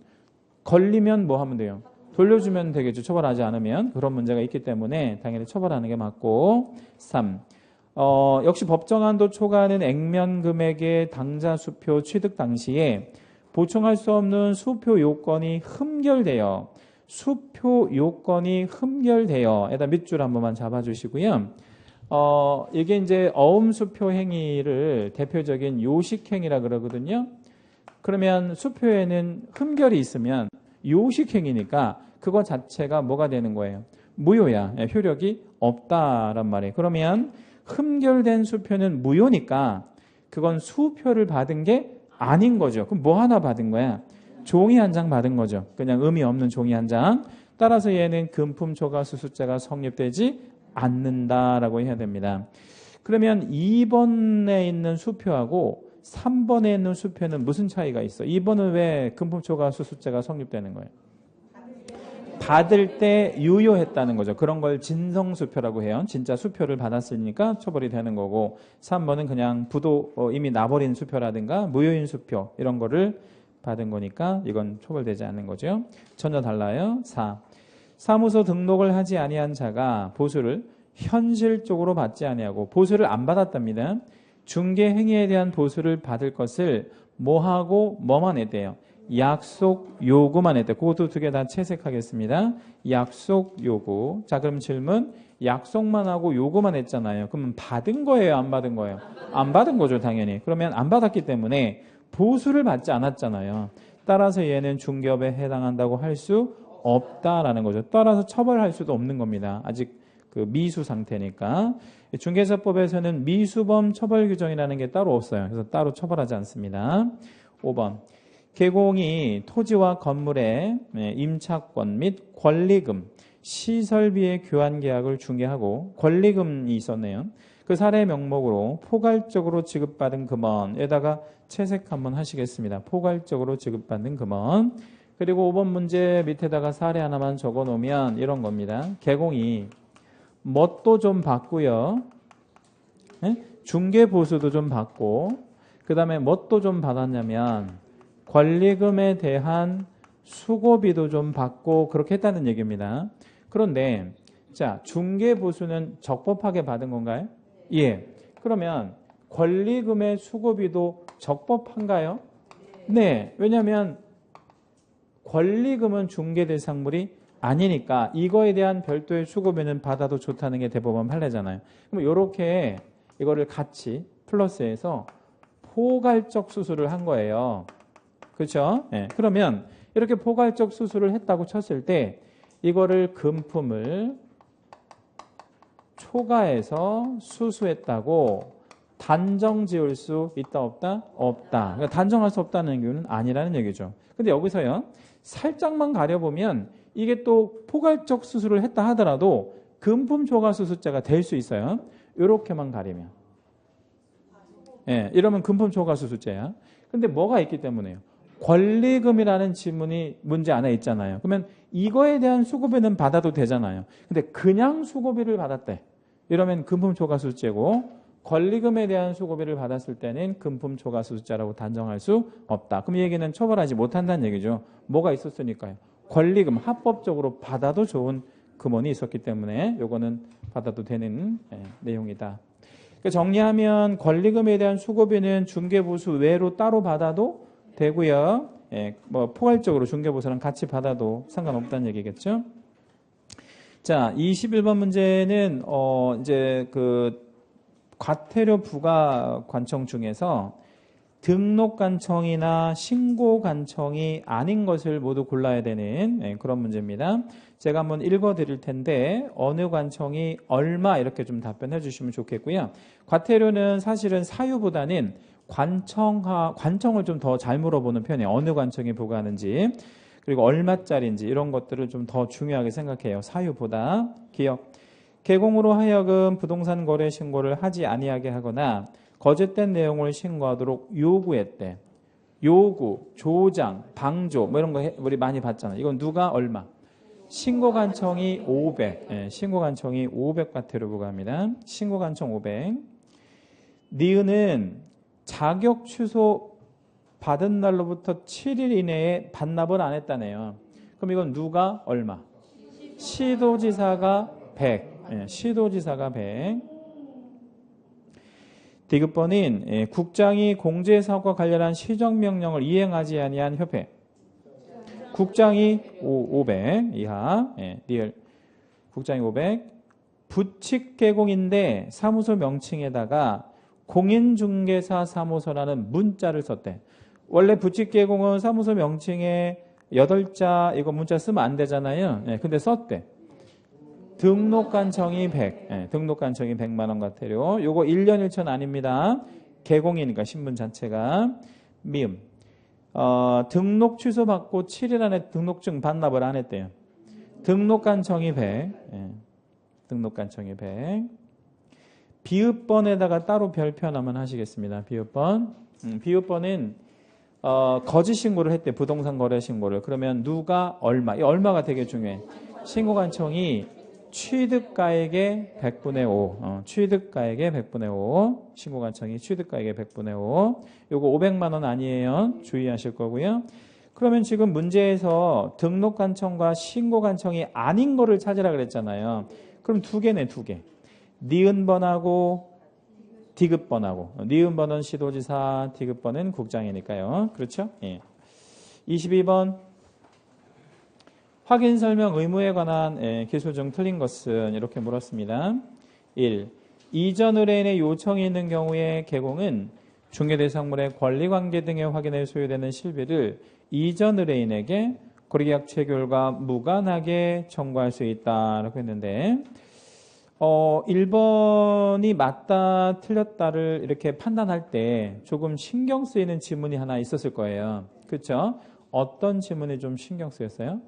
걸리면 뭐 하면 돼요? 돌려주면 되겠죠. 처벌하지 않으면. 그런 문제가 있기 때문에 당연히 처벌하는 게 맞고. 3. 역시 법정한도 초과하는 액면 금액의 당좌 수표 취득 당시에 보충할 수 없는 수표 요건이 흠결되어 수표 요건이 흠결되어 에다 밑줄 한 번만 잡아주시고요. 이게 이제 어음수표 행위를 대표적인 요식행위라 그러거든요. 그러면 수표에는 흠결이 있으면 요식행위니까 그거 자체가 뭐가 되는 거예요? 무효야. 효력이 없다란 말이에요. 그러면 흠결된 수표는 무효니까 그건 수표를 받은 게 아닌 거죠. 그럼 뭐 하나 받은 거야? 종이 한 장 받은 거죠. 그냥 의미 없는 종이 한 장. 따라서 얘는 금품초과수 숫자가 성립되지 않는다라고 해야 됩니다. 그러면 2번에 있는 수표하고 3번에 있는 수표는 무슨 차이가 있어? 2번은 왜 금품초과수 숫자가 성립되는 거예요? 받을 때 유효했다는 거죠. 그런 걸 진성수표라고 해요. 진짜 수표를 받았으니까 처벌이 되는 거고, 3번은 그냥 부도 이미 나버린 수표라든가 무효인 수표 이런 거를 받은 거니까 이건 처벌되지 않는 거죠. 전혀 달라요. 4. 사무소 등록을 하지 아니한 자가 보수를 현실적으로 받지 아니하고, 보수를 안 받았답니다. 중개 행위에 대한 보수를 받을 것을 뭐하고 뭐만 했대요? 약속 요구만 했대. 그것도 두 개 다 채색하겠습니다. 약속 요구. 자, 그럼 질문. 약속만 하고 요구만 했잖아요. 그러면 받은 거예요? 안 받은 거예요? 안 받은 거죠, 당연히. 그러면 안 받았기 때문에 보수를 받지 않았잖아요. 따라서 얘는 중개업에 해당한다고 할 수 없다라는 거죠. 따라서 처벌할 수도 없는 겁니다. 아직 그 미수 상태니까. 중개사법에서는 미수범 처벌 규정이라는 게 따로 없어요. 그래서 따로 처벌하지 않습니다. 5번. 개공이 토지와 건물의 임차권 및 권리금, 시설비의 교환 계약을 중개하고, 권리금이 있었네요. 그 사례 명목으로 포괄적으로 지급받은 금원에다가 채색 한번 하시겠습니다. 포괄적으로 지급받는 금원. 그리고 5번 문제 밑에다가 사례 하나만 적어 놓으면 이런 겁니다. 개공이 뭣도 좀 받고요. 중개보수도 좀 받고, 그 다음에 뭣도 좀 받았냐면 권리금에 대한 수고비도 좀 받고 그렇게 했다는 얘기입니다. 그런데 자, 중개보수는 적법하게 받은 건가요? 예. 그러면 권리금의 수고비도 적법한가요? 네. 왜냐하면 권리금은 중개대상물이 아니니까 이거에 대한 별도의 수고비는 받아도 좋다는 게 대법원 판례잖아요. 그럼 이렇게 이거를 같이 플러스해서 포괄적 수수를 한 거예요. 그렇죠? 네. 그러면 이렇게 포괄적 수수를 했다고 쳤을 때 이거를 금품을 초과해서 수수했다고 단정 지을 수 있다 없다? 없다. 그러니까 단정할 수 없다는 얘기는 아니라는 얘기죠. 근데 여기서요, 살짝만 가려보면 이게 또 포괄적 수수를 했다 하더라도 금품 초과 수수자가 될 수 있어요. 이렇게만 가리면. 예, 이러면 금품 초과 수수자야. 근데 뭐가 있기 때문에요? 권리금이라는 지문이 문제 안에 있잖아요. 그러면 이거에 대한 수고비는 받아도 되잖아요. 근데 그냥 수고비를 받았대. 이러면 금품 초과 수수자고, 권리금에 대한 수고비를 받았을 때는 금품 초과 수수자라고 단정할 수 없다. 그럼 이 얘기는 처벌하지 못한다는 얘기죠. 뭐가 있었으니까요. 권리금 합법적으로 받아도 좋은 금원이 있었기 때문에 요거는 받아도 되는 내용이다. 그러니까 정리하면 권리금에 대한 수고비는 중개보수 외로 따로 받아도 되고요. 뭐 포괄적으로 중개보수랑 같이 받아도 상관없다는 얘기겠죠. 자, 21번 문제는 이제 그 과태료 부과 관청 중에서 등록 관청이나 신고 관청이 아닌 것을 모두 골라야 되는 그런 문제입니다. 제가 한번 읽어 드릴 텐데 어느 관청이 얼마 이렇게 좀 답변해 주시면 좋겠고요. 과태료는 사실은 사유보다는 관청을 좀 더 잘 물어보는 편이에요. 어느 관청이 부과하는지, 그리고 얼마짜리인지 이런 것들을 좀 더 중요하게 생각해요. 사유보다. 기억. 개공으로 하여금 부동산 거래 신고를 하지 아니하게 하거나 거짓된 내용을 신고하도록 요구했대. 요구, 조장, 방조 뭐 이런 거 우리 많이 봤잖아요. 이건 누가 얼마? 신고관청이 500. 신고관청이 500 과태료 부과합니다. 신고관청 500. 니은은 자격 취소 받은 날로부터 7일 이내에 반납을 안 했다네요. 그럼 이건 누가 얼마? 시도지사가 100. 시도지사가 100. 디귿번인 국장이 공제사업과 관련한 시정명령을 이행하지 아니한 협회. 국장이 500 이하. 예, 리얼. 국장이 500. 부칙개공인데 사무소 명칭에다가 공인중개사 사무소라는 문자를 썼대. 원래 부칙개공은 사무소 명칭에 8자 이거 문자 쓰면 안 되잖아요. 예, 근데 썼대. 등록관청이 100. 예, 등록관청이 100만 원 같아요. 요거 1년 1천 아닙니다. 개공이니까 신문 자체가. 미음. 등록 취소받고 7일 안에 등록증 반납을 안 했대요. 등록관청이 100. 예, 등록관청이 100. 비읍번에다가 따로 별표 하나만 하시겠습니다. 비읍번. 비읍번은 거짓 신고를 했대. 부동산 거래 신고를. 그러면 누가 얼마. 이 얼마가 되게 중요해. 신고관청이 취득가액의 100분의 5. 취득가액의 100분의 5. 신고관청이 취득가액의 100분의 5. 요거 500만 원 아니에요. 주의하실 거고요. 그러면 지금 문제에서 등록관청과 신고관청이 아닌 거를 찾으라 그랬잖아요. 그럼 두 개네, 두 개. 니은번하고 디귿번하고. 니은번은 시도지사, 디귿번은 국장이니까요. 그렇죠? 예. 22번. 확인 설명 의무에 관한 기술 중 틀린 것은 이렇게 물었습니다. 1. 이전 의뢰인의 요청이 있는 경우에 개공은 중개대상물의 권리관계 등의 확인에 소요되는 실비를 이전 의뢰인에게 거래계약 체결과 무관하게 청구할 수 있다라고 했는데 1번이 맞다 틀렸다를 이렇게 판단할 때 조금 신경 쓰이는 지문이 하나 있었을 거예요. 그렇죠? 어떤 지문이 좀 신경 쓰였어요?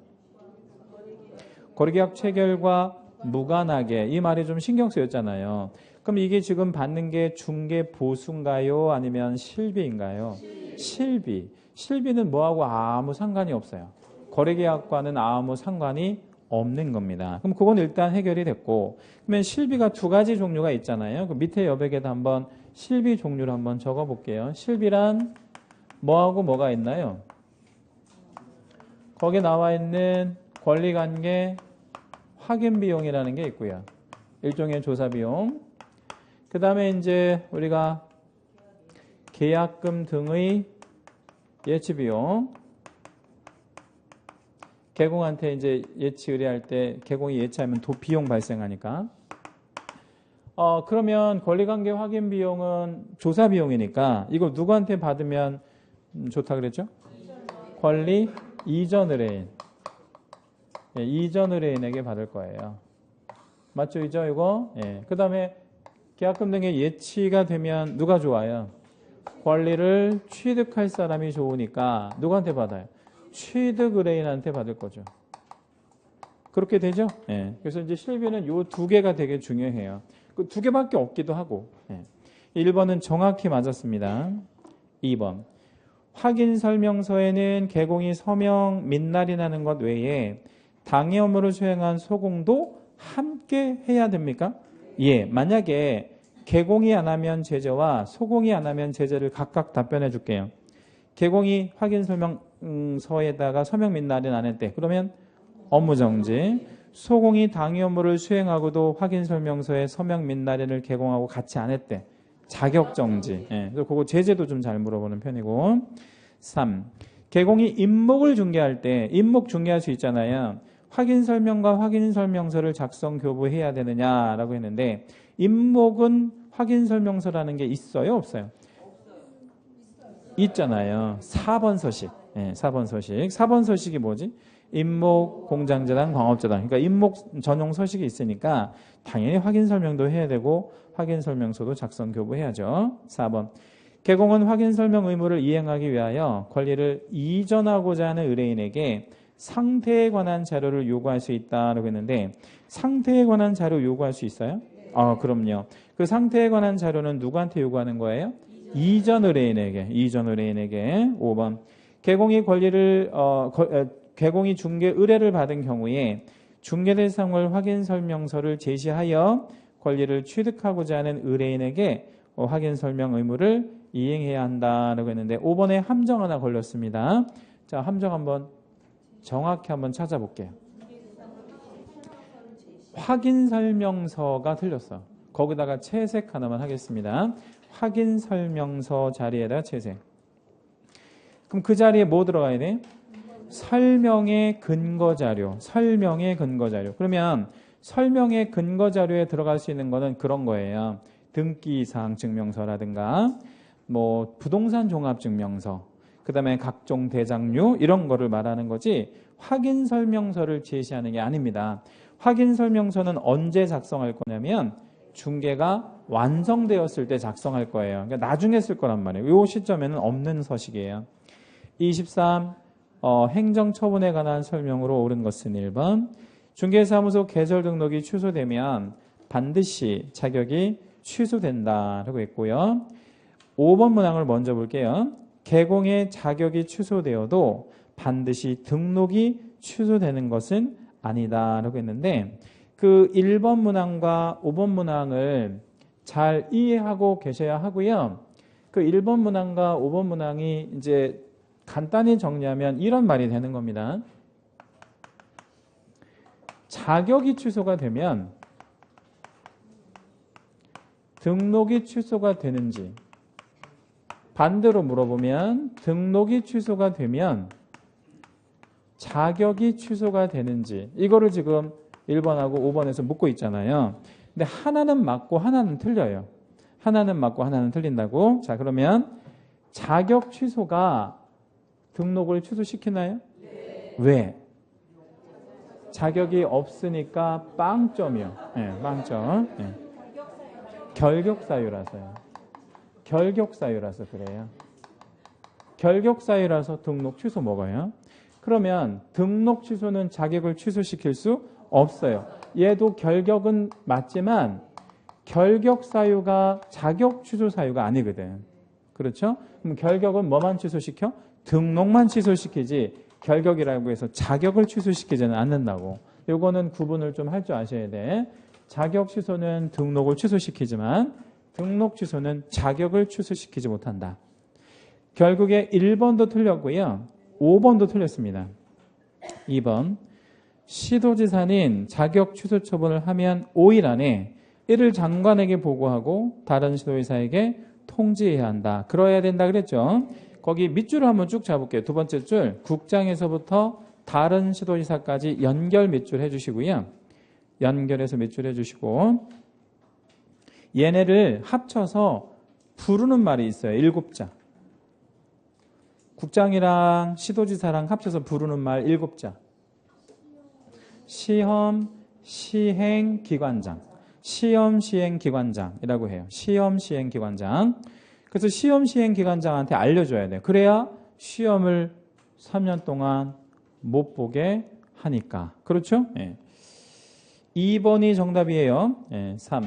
거래계약 체결과 무관하게, 이 말이 좀 신경 쓰였잖아요. 그럼 이게 지금 받는 게 중개보수인가요? 아니면 실비인가요? 실비. 실비는 뭐하고 아무 상관이 없어요. 거래계약과는 아무 상관이 없는 겁니다. 그럼 그건 일단 해결이 됐고, 그러면 실비가 두 가지 종류가 있잖아요. 그 밑에 여백에다 한번 실비 종류를 한번 적어볼게요. 실비란 뭐하고 뭐가 있나요? 거기에 나와 있는 권리관계 확인 비용이라는 게 있고요. 일종의 조사 비용. 그 다음에 이제 우리가 계약금 등의 예치 비용. 개공한테 이제 예치 의뢰할 때 개공이 예치하면 비용 발생하니까. 그러면 권리관계 확인 비용은 조사 비용이니까 이거 누구한테 받으면 좋다 그랬죠? 권리 이전 의뢰인. 예, 이전 의뢰인에게 받을 거예요. 맞죠? 이죠? 이거? 예. 그 다음에 계약금 등의 예치가 되면 누가 좋아요? 권리를 취득할 사람이 좋으니까 누구한테 받아요? 취득 의뢰인한테 받을 거죠. 그렇게 되죠? 예. 그래서 이제 실비는 요 두 개가 되게 중요해요. 그 두 개밖에 없기도 하고. 예. 1번은 정확히 맞았습니다. 2번. 확인 설명서에는 개공이 서명 민날이 나는 것 외에 당해 업무를 수행한 소공도 함께 해야 됩니까? 예. 만약에 개공이 안 하면 제재와 소공이 안 하면 제재를 각각 답변해 줄게요. 개공이 확인 설명서에다가 서명 민날은 안 했대. 그러면 업무 정지. 소공이 당해 업무를 수행하고도 확인 설명서에 서명 민날인을 개공하고 같이 안 했대. 자격 정지. 예. 그래서 그거 제재도 좀 잘 물어보는 편이고. 3. 개공이 임목을 중개할 때 임목 중개할 수 있잖아요. 확인 설명과 확인 설명서를 작성 교부해야 되느냐라고 했는데 임목은 확인 설명서라는 게 있어요, 없어요? 있잖아요. 4번 서식. 네, 4번 서식. 4번 서식이 뭐지? 임목, 공장재단, 광업재단. 그러니까 임목 전용 서식이 있으니까 당연히 확인 설명도 해야 되고 확인 설명서도 작성 교부해야죠. 4번. 개공은 확인 설명 의무를 이행하기 위하여 권리를 이전하고자 하는 의뢰인에게 상태에 관한 자료를 요구할 수 있다라고 했는데 상태에 관한 자료 요구할 수 있어요? 그럼요. 그 상태에 관한 자료는 누구한테 요구하는 거예요? 이전 의뢰인에게. 이전 의뢰인에게. 5번. 개공이 권리를 개공이 중개 의뢰를 받은 경우에 중개 대상물 확인 설명서를 제시하여 권리를 취득하고자 하는 의뢰인에게 확인 설명 의무를 이행해야 한다라고 했는데 5번에 함정 하나 걸렸습니다. 자, 함정 한번 정확히 한번 찾아볼게요. 확인 설명서가 틀렸어. 거기다가 채색 하나만 하겠습니다. 확인 설명서 자리에다 채색. 그럼 그 자리에 뭐 들어가야 돼? 설명의 근거 자료, 설명의 근거 자료. 그러면 설명의 근거 자료에 들어갈 수 있는 거는 그런 거예요. 등기사항 증명서라든가 뭐 부동산 종합 증명서, 그다음에 각종 대장류 이런 거를 말하는 거지 확인 설명서를 제시하는 게 아닙니다. 확인 설명서는 언제 작성할 거냐면 중개가 완성되었을 때 작성할 거예요. 그러니까 나중에 쓸 거란 말이에요. 이 시점에는 없는 서식이에요. 23. 행정처분에 관한 설명으로 옳은 것은 1번. 중개사무소 개설 등록이 취소되면 반드시 자격이 취소된다라고 했고요. 5번 문항을 먼저 볼게요. 개공의 자격이 취소되어도 반드시 등록이 취소되는 것은 아니다라고 했는데 그 1번 문항과 5번 문항을 잘 이해하고 계셔야 하고요. 그 1번 문항과 5번 문항이 이제 간단히 정리하면 이런 말이 되는 겁니다. 자격이 취소가 되면 등록이 취소가 되는지, 반대로 물어보면 등록이 취소가 되면 자격이 취소가 되는지, 이거를 지금 1번하고 5번에서 묻고 있잖아요. 근데 하나는 맞고 하나는 틀려요. 하나는 맞고 하나는 틀린다고. 자, 그러면 자격 취소가 등록을 취소시키나요? 네. 왜? 자격이 없으니까 빵점이요. 네, 빵점. 네. 결격사유라서요. 결격사유라서 그래요. 결격사유라서 등록 취소 먹어요. 그러면 등록 취소는 자격을 취소시킬 수 없어요. 얘도 결격은 맞지만 결격사유가 자격 취소 사유가 아니거든. 그렇죠? 그럼 결격은 뭐만 취소시켜? 등록만 취소시키지 결격이라고 해서 자격을 취소시키지는 않는다고. 요거는 구분을 좀 할 줄 아셔야 돼. 자격 취소는 등록을 취소시키지만 등록 취소는 자격을 취소시키지 못한다. 결국에 1번도 틀렸고요. 5번도 틀렸습니다. 2번. 시도지사는 자격 취소 처분을 하면 5일 안에 이를 장관에게 보고하고 다른 시도지사에게 통지해야 한다. 그러야 된다 그랬죠. 거기 밑줄을 한번 쭉 잡을게요. 두 번째 줄. 국장에서부터 다른 시도지사까지 연결 밑줄 해주시고요. 연결해서 밑줄 해주시고 얘네를 합쳐서 부르는 말이 있어요. 7자. 국장이랑 시도지사랑 합쳐서 부르는 말 7자. 시험 시행 기관장. 시험 시행 기관장이라고 해요. 시험 시행 기관장. 그래서 시험 시행 기관장한테 알려줘야 돼요. 그래야 시험을 3년 동안 못 보게 하니까. 그렇죠? 네. 2번이 정답이에요. 네, 3.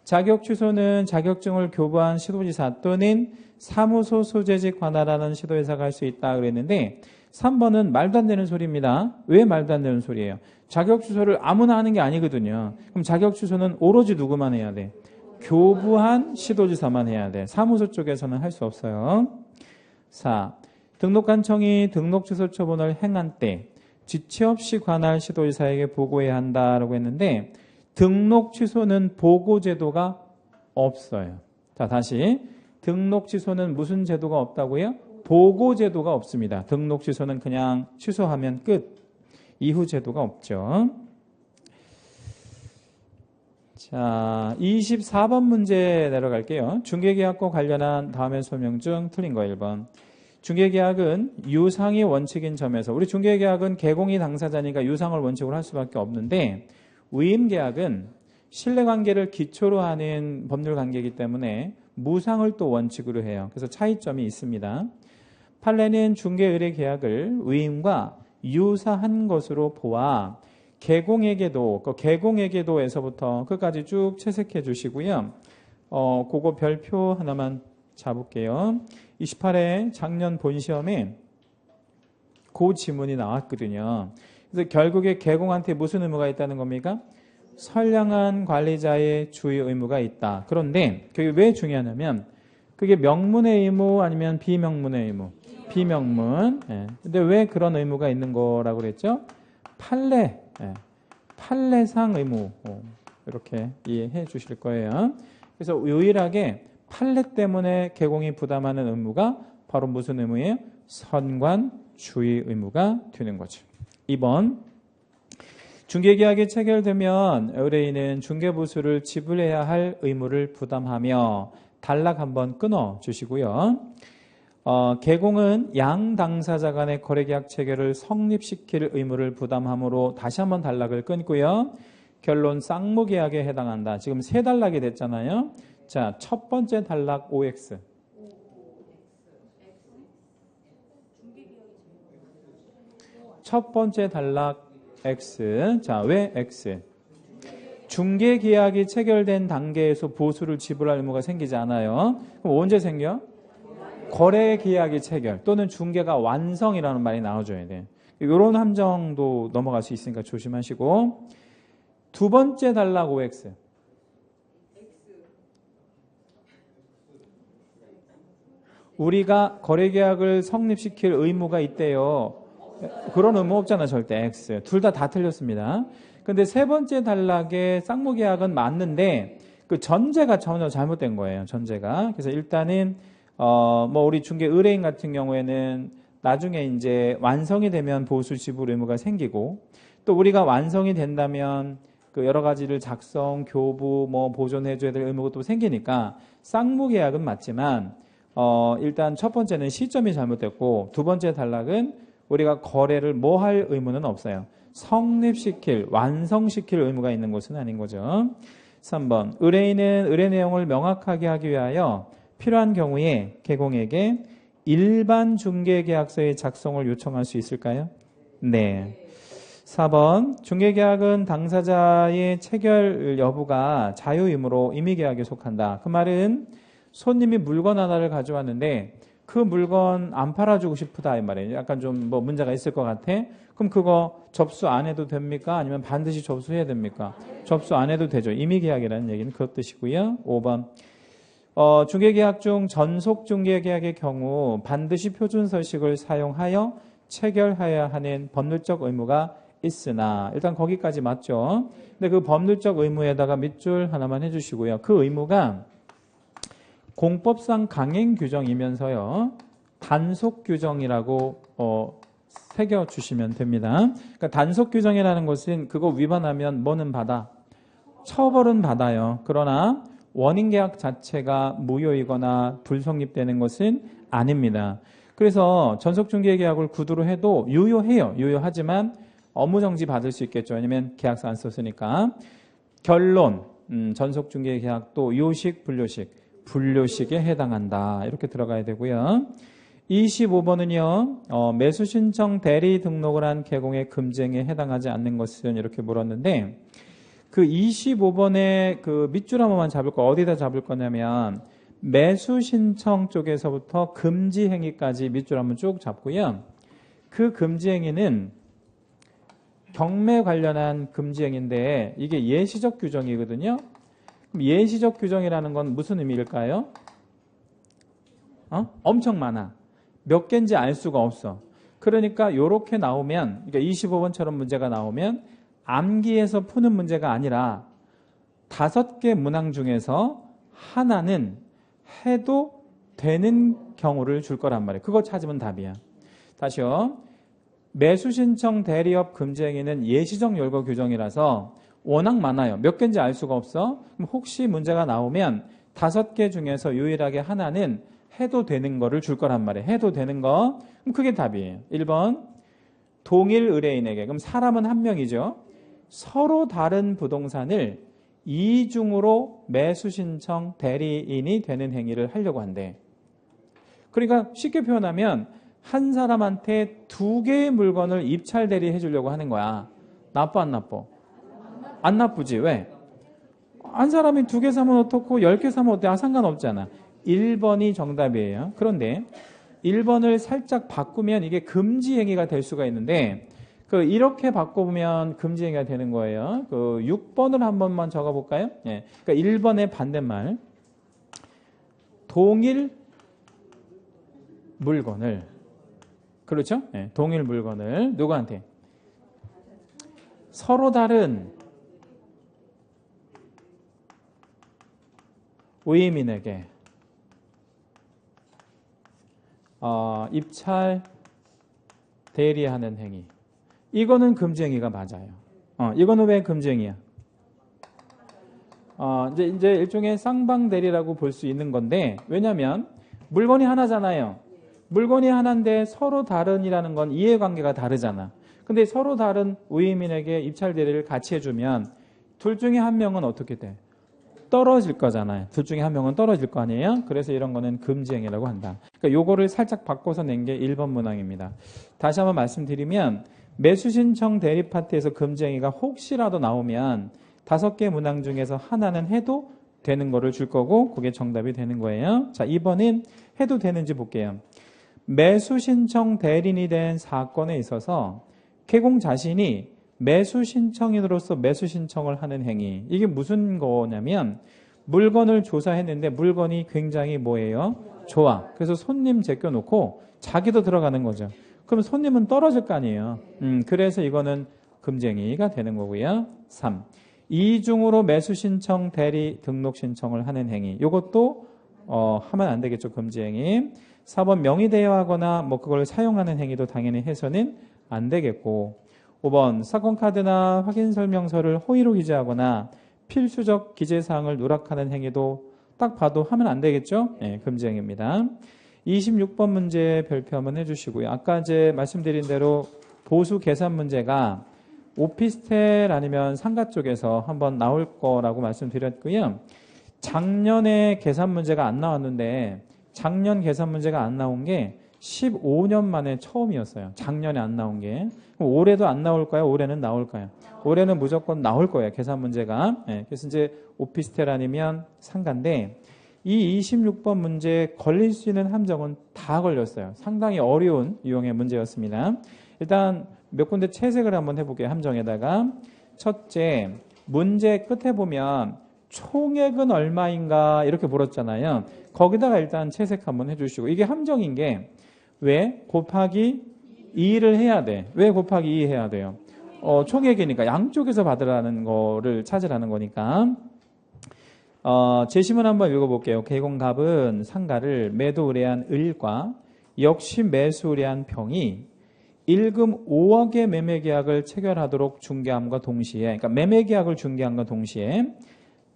자격 취소는 자격증을 교부한 시도지사 또는 사무소 소재직 관할하는 시도지사가 할 수 있다 그랬는데 3번은 말도 안 되는 소리입니다. 왜 말도 안 되는 소리예요? 자격 취소를 아무나 하는 게 아니거든요. 그럼 자격 취소는 오로지 누구만 해야 돼? 교부한 시도지사만 해야 돼. 사무소 쪽에서는 할 수 없어요. 4. 등록관청이 등록 취소 처분을 행한 때 지체 없이 관할 시도지사에게 보고해야 한다라고 했는데 등록 취소는 보고 제도가 없어요. 자, 다시 등록 취소는 무슨 제도가 없다고요? 보고 제도가 없습니다. 등록 취소는 그냥 취소하면 끝. 이후 제도가 없죠. 자, 24번 문제 내려갈게요. 중개계약과 관련한 다음의 설명 중 틀린 거 1번. 중개계약은 유상이 원칙인 점에서 우리 중개계약은 개공이 당사자니까 유상을 원칙으로 할 수밖에 없는데 위임계약은 신뢰관계를 기초로 하는 법률관계이기 때문에 무상을 또 원칙으로 해요. 그래서 차이점이 있습니다. 판례는 중개의뢰계약을 위임과 유사한 것으로 보아 개공에게도 그 개공에게도에서부터 끝까지 쭉 채색해 주시고요. 그거 별표 하나만 잡을게요. 28회 작년 본시험에 그 지문이 나왔거든요. 그래서 결국에 개공한테 무슨 의무가 있다는 겁니까? 선량한 관리자의 주의 의무가 있다. 그런데 그게 왜 중요하냐면 그게 명문의 의무 아니면 비명문의 의무? 비명문. 예. 근데 왜 그런 의무가 있는 거라고 그랬죠? 판례. 예. 판례상 의무. 이렇게 이해해 주실 거예요. 그래서 유일하게 판례 때문에 개공이 부담하는 의무가 바로 무슨 의무예요? 선관 주의 의무가 되는 거죠. 2번 중개계약이 체결되면 의뢰인은 중개보수를 지불해야 할 의무를 부담하며 단락 한번 끊어주시고요. 개공은 양 당사자 간의 거래계약 체결을 성립시킬 의무를 부담하므로 다시 한번 단락을 끊고요. 결론 쌍무계약에 해당한다. 지금 세 단락이 됐잖아요. 자, 첫 번째 단락 OX. 첫 번째 단락 X. 자, 왜 X? 중개계약이 체결된 단계에서 보수를 지불할 의무가 생기지 않아요. 그럼 언제 생겨? 거래계약이 체결 또는 중개가 완성이라는 말이 나와줘야 돼. 이런 함정도 넘어갈 수 있으니까 조심하시고. 두 번째 단락 OX. 우리가 거래계약을 성립시킬 의무가 있대요. 그런 의무 없잖아 절대. X. 둘 다 틀렸습니다. 근데 세 번째 단락의 쌍무계약은 맞는데 그 전제가 전혀 잘못된 거예요. 전제가. 그래서 일단은 뭐 우리 중개 의뢰인 같은 경우에는 나중에 이제 완성이 되면 보수 지불 의무가 생기고 또 우리가 완성이 된다면 그 여러 가지를 작성, 교부, 뭐 보존해줘야 될 의무가 또 생기니까 쌍무계약은 맞지만 일단 첫 번째는 시점이 잘못됐고 두 번째 단락은 우리가 거래를 뭐 할 의무는 없어요. 성립시킬, 완성시킬 의무가 있는 것은 아닌 거죠. 3번 의뢰인은 의뢰 내용을 명확하게 하기 위하여 필요한 경우에 개공에게 일반 중개계약서의 작성을 요청할 수 있을까요? 네. 4번 중개계약은 당사자의 체결 여부가 자유이므로 임의계약에 속한다. 그 말은 손님이 물건 하나를 가져왔는데 그 물건 안 팔아주고 싶다 이 말이에요. 약간 좀 뭐 문제가 있을 것 같아. 그럼 그거 접수 안 해도 됩니까? 아니면 반드시 접수해야 됩니까? 접수 안 해도 되죠. 임의계약이라는 얘기는 그 뜻이고요. 5번 중개계약 중 전속중개계약의 경우 반드시 표준서식을 사용하여 체결해야 하는 법률적 의무가 있으나 일단 거기까지 맞죠. 근데 그 법률적 의무에다가 밑줄 하나만 해주시고요. 그 의무가 공법상 강행 규정이면서요. 단속 규정이라고 새겨주시면 됩니다. 그러니까 단속 규정이라는 것은 그거 위반하면 뭐는 받아? 처벌은 받아요. 그러나 원인계약 자체가 무효이거나 불성립되는 것은 아닙니다. 그래서 전속중개계약을 구두로 해도 유효해요. 유효하지만 업무정지 받을 수 있겠죠. 왜냐하면 계약서 안 썼으니까. 결론, 전속중개계약도 요식, 분료식, 분료식에 해당한다. 이렇게 들어가야 되고요. 25번은요. 매수신청 대리 등록을 한 개공의 금지행위에 해당하지 않는 것은 이렇게 물었는데 그 25번에 그 밑줄 한 번만 잡을 거 어디다 잡을 거냐면 매수신청 쪽에서부터 금지행위까지 밑줄 한번 쭉 잡고요. 그 금지행위는 경매 관련한 금지행위인데 이게 예시적 규정이거든요. 그럼 예시적 규정이라는 건 무슨 의미일까요? 엄청 많아. 몇 개인지 알 수가 없어. 그러니까 이렇게 나오면, 그러니까 25번처럼 문제가 나오면 암기해서 푸는 문제가 아니라 5개 문항 중에서 하나는 해도 되는 경우를 줄 거란 말이에요. 그거 찾으면 답이야. 다시요. 매수신청 대리업 금지행위는 예시적 열거 규정이라서 워낙 많아요. 몇 개인지 알 수가 없어. 그럼 혹시 문제가 나오면 5개 중에서 유일하게 하나는 해도 되는 거를 줄 거란 말이에요. 해도 되는 거. 그럼 그게 답이에요. 1번 동일 의뢰인에게. 그럼 사람은 한 명이죠. 서로 다른 부동산을 이중으로 매수신청 대리인이 되는 행위를 하려고 한대. 그러니까 쉽게 표현하면 한 사람한테 2개의 물건을 입찰 대리해 주려고 하는 거야. 나빠 안 나빠? 안 나쁘지. 왜? 한 사람이 2개 사면 어떻고 10개 사면 어때? 상관없잖아. 1번이 정답이에요. 그런데 1번을 살짝 바꾸면 이게 금지 행위가 될 수가 있는데 이렇게 바꿔보면 금지 행위가 되는 거예요. 6번을 한 번만 적어볼까요? 예. 그러니까 1번의 반대말. 동일 물건을. 그렇죠? 예. 동일 물건을 누구한테? 서로 다른 의민에게 입찰 대리하는 행위. 이거는 금지행위가 맞아요. 이거는 왜 금지행위야? 이제 일종의 쌍방대리라고 볼 수 있는 건데, 왜냐면 물건이 하나잖아요. 물건이 하나인데 서로 다른이라는 건 이해관계가 다르잖아. 근데 서로 다른 우이민에게 입찰 대리를 같이 해주면 둘 중에 한 명은 어떻게 돼? 떨어질 거잖아요. 둘 중에 한 명은 떨어질 거 아니에요? 그래서 이런 거는 금지행위라고 한다. 그러니까 요거를 살짝 바꿔서 낸 게 1번 문항입니다. 다시 한번 말씀드리면 매수신청 대리 파트에서 금지행위가 혹시라도 나오면 5개 문항 중에서 하나는 해도 되는 거를 줄 거고 그게 정답이 되는 거예요. 자, 2번은 해도 되는지 볼게요. 매수신청 대리인이 된 사건에 있어서 개공 자신이 매수신청인으로서 매수신청을 하는 행위. 이게 무슨 거냐면 물건을 조사했는데 물건이 굉장히 뭐예요? 좋아. 그래서 손님 제껴놓고 자기도 들어가는 거죠. 그럼 손님은 떨어질 거 아니에요. 그래서 이거는 금지행위가 되는 거고요. 3. 이중으로 매수신청 대리 등록 신청을 하는 행위. 이것도 하면 안 되겠죠. 금지행위. 4번 명의대여하거나 뭐 그걸 사용하는 행위도 당연히 해서는 안 되겠고 5번 사건카드나 확인설명서를 호의로 기재하거나 필수적 기재사항을 누락하는 행위도 딱 봐도 하면 안 되겠죠? 네, 금지행위입니다. 26번 문제 별표 한번 해주시고요. 아까 이제 말씀드린 대로 보수 계산 문제가 오피스텔 아니면 상가 쪽에서 한번 나올 거라고 말씀드렸고요. 작년에 계산 문제가 안 나왔는데 작년 계산 문제가 안 나온 게 15년 만에 처음이었어요. 작년에 안 나온 게. 그럼 올해도 안 나올까요? 올해는 나올까요? 올해는 무조건 나올 거예요. 계산 문제가. 네, 그래서 이제 오피스텔 아니면 상가인데 이 26번 문제에 걸릴 수 있는 함정은 다 걸렸어요. 상당히 어려운 유형의 문제였습니다. 일단 몇 군데 채색을 한번 해볼게요. 함정에다가. 첫째, 문제 끝에 보면 총액은 얼마인가 이렇게 물었잖아요. 거기다가 일단 채색 한번 해주시고 이게 함정인 게 왜 곱하기 2를 해야 돼? 왜 곱하기 2 해야 돼요? 총액이니까 양쪽에서 받으라는 거를 찾으라는 거니까. 제시문 한번 읽어볼게요. 개공갑은 상가를 매도 의뢰한 을과 역시 매수 의뢰한 병이 일금 5억의 매매계약을 체결하도록 중개함과 동시에, 그러니까 매매계약을 중개함과 동시에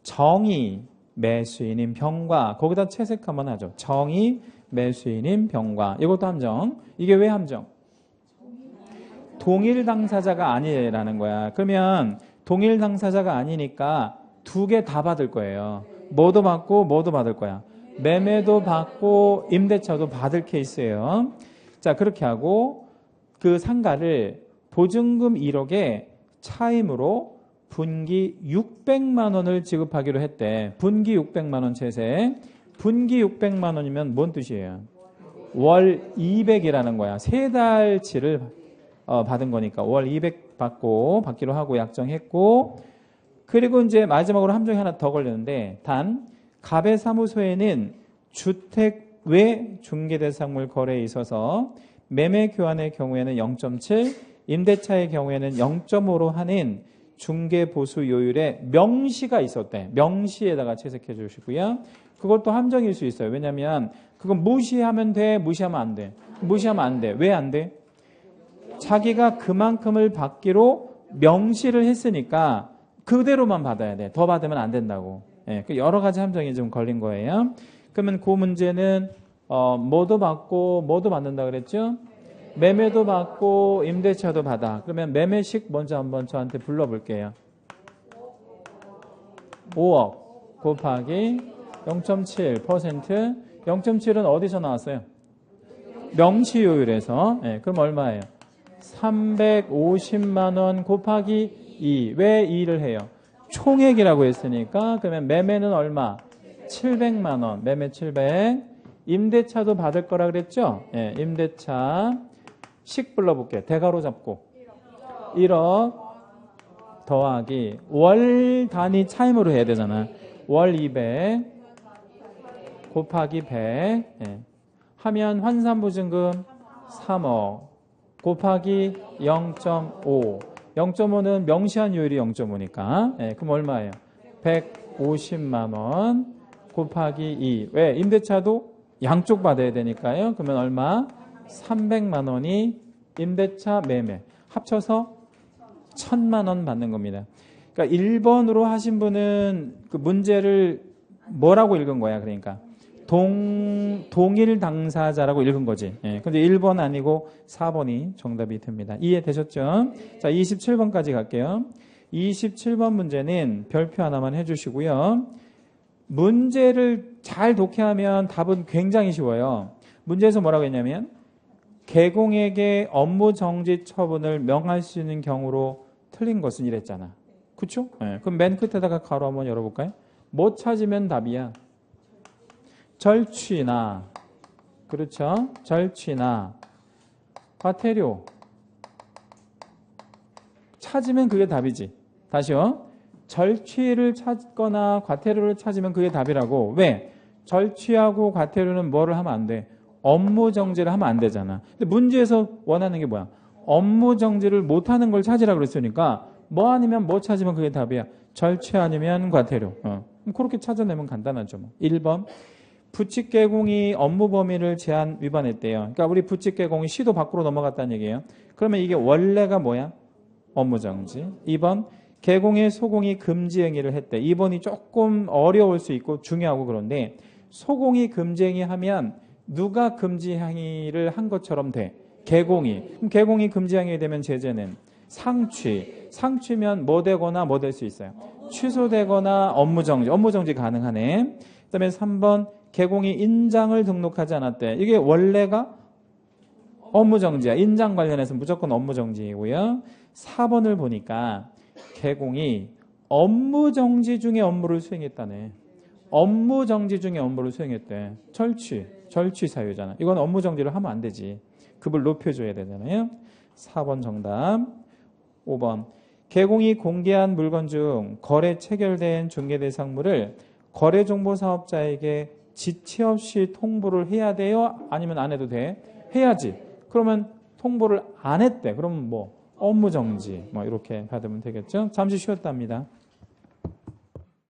정의 매수인인 병과 거기다 채색 한번 하죠. 정의 매수인인 병과 이것도 함정. 이게 왜 함정? 동일 당사자가 아니라는 거야. 그러면 동일 당사자가 아니니까 두 개 다 받을 거예요. 뭐도 받고 뭐도 받을 거야. 매매도 받고 임대차도 받을 케이스예요. 자, 그렇게 하고 그 상가를 보증금 1억에 차임으로 분기 600만 원을 지급하기로 했대. 분기 600만 원 채색. 분기 600만 원이면 뭔 뜻이에요? 월 200이라는 거야. 3달치를 받은 거니까 월 200 받기로 하고 약정했고 그리고 이제 마지막으로 함정이 하나 더 걸렸는데 단 갑의 사무소에는 주택 외 중개대상물 거래에 있어서 매매 교환의 경우에는 0.7, 임대차의 경우에는 0.5로 하는 중개 보수 요율에 명시가 있었대. 명시에다가 채색해 주시고요. 그것도 함정일 수 있어요. 왜냐하면 그건 무시하면 돼, 무시하면 안 돼. 무시하면 안 돼. 왜 안 돼? 자기가 그만큼을 받기로 명시를 했으니까 그대로만 받아야 돼. 더 받으면 안 된다고. 예, 여러 가지 함정이 좀 걸린 거예요. 그러면 그 문제는 뭐도 받고 뭐도 받는다 그랬죠? 매매도 받고 임대차도 받아. 그러면 매매식 먼저 한번 저한테 불러볼게요. 5억 곱하기 0.7%. 0.7은 어디서 나왔어요? 명시요율에서. 네, 그럼 얼마예요? 350만 원 곱하기 2. 왜 2를 해요? 총액이라고 했으니까. 그러면 매매는 얼마? 700만 원. 매매 700. 임대차도 받을 거라 그랬죠? 네, 임대차. 식 불러볼게요. 대가로 잡고 1억 더하기 월 단위 차임으로 해야 되잖아. 월 200 곱하기 100 예. 하면 환산보증금 3억 곱하기 0.5 0.5는 명시한 요율이 0.5니까 예. 그럼 얼마예요? 150만 원 곱하기 2 왜? 임대차도 양쪽 받아야 되니까요. 그러면 얼마? 300만 원이 임대차, 매매 합쳐서 1,000만 원 받는 겁니다. 그러니까 1번으로 하신 분은 그 문제를 뭐라고 읽은 거야? 그러니까 동일 당사자라고 읽은 거지. 예. 근데 1번 아니고 4번이 정답이 됩니다. 이해되셨죠? 자, 27번까지 갈게요. 27번 문제는 별표 하나만 해주시고요. 문제를 잘 독해하면 답은 굉장히 쉬워요. 문제에서 뭐라고 했냐면 개공에게 업무 정지 처분을 명할 수 있는 경우로 틀린 것은 이랬잖아. 그쵸? 네. 그럼 맨 끝에다가 가로 한번 열어볼까요? 못 찾으면 답이야. 절취나, 그렇죠? 절취나 과태료 찾으면 그게 답이지. 다시요. 절취를 찾거나 과태료를 찾으면 그게 답이라고. 왜? 절취하고 과태료는 뭐를 하면 안 돼? 업무 정지를 하면 안 되잖아. 근데 문제에서 원하는 게 뭐야? 업무 정지를 못하는 걸 찾으라고 그랬으니까 뭐 아니면 뭐 찾으면 그게 답이야. 절취 아니면 과태료. 그렇게 찾아내면 간단하죠. 뭐. 1번 부칙개공이 업무 범위를 제한 위반했대요. 그러니까 우리 부칙개공이 시도 밖으로 넘어갔다는 얘기예요. 그러면 이게 원래가 뭐야? 업무 정지. 2번 개공의 소공이 금지 행위를 했대. 2번이 조금 어려울 수 있고 중요하고 그런데 소공이 금지 행위 하면 누가 금지 행위를 한 것처럼 돼? 개공이. 그럼 개공이 금지 행위 되면 제재는 상취. 상취면 뭐 되거나 뭐 될 수 있어요? 취소되거나 업무 정지. 업무 정지 가능하네. 그다음에 3번 개공이 인장을 등록하지 않았대. 이게 원래가 업무 정지야. 인장 관련해서 무조건 업무 정지이고요. 4번을 보니까 개공이 업무 정지 중에 업무를 수행했다네. 업무 정지 중에 업무를 수행했대. 절취 사유잖아. 이건 업무 정지를 하면 안 되지. 급을 높여줘야 되잖아요. 4번 정답. 5번 개공이 공개한 물건 중 거래 체결된 중개대상물을 거래정보사업자에게 지체 없이 통보를 해야 돼요? 아니면 안 해도 돼? 해야지. 그러면 통보를 안 했대. 그러면 뭐 업무 정지 뭐 이렇게 받으면 되겠죠. 잠시 쉬었답니다.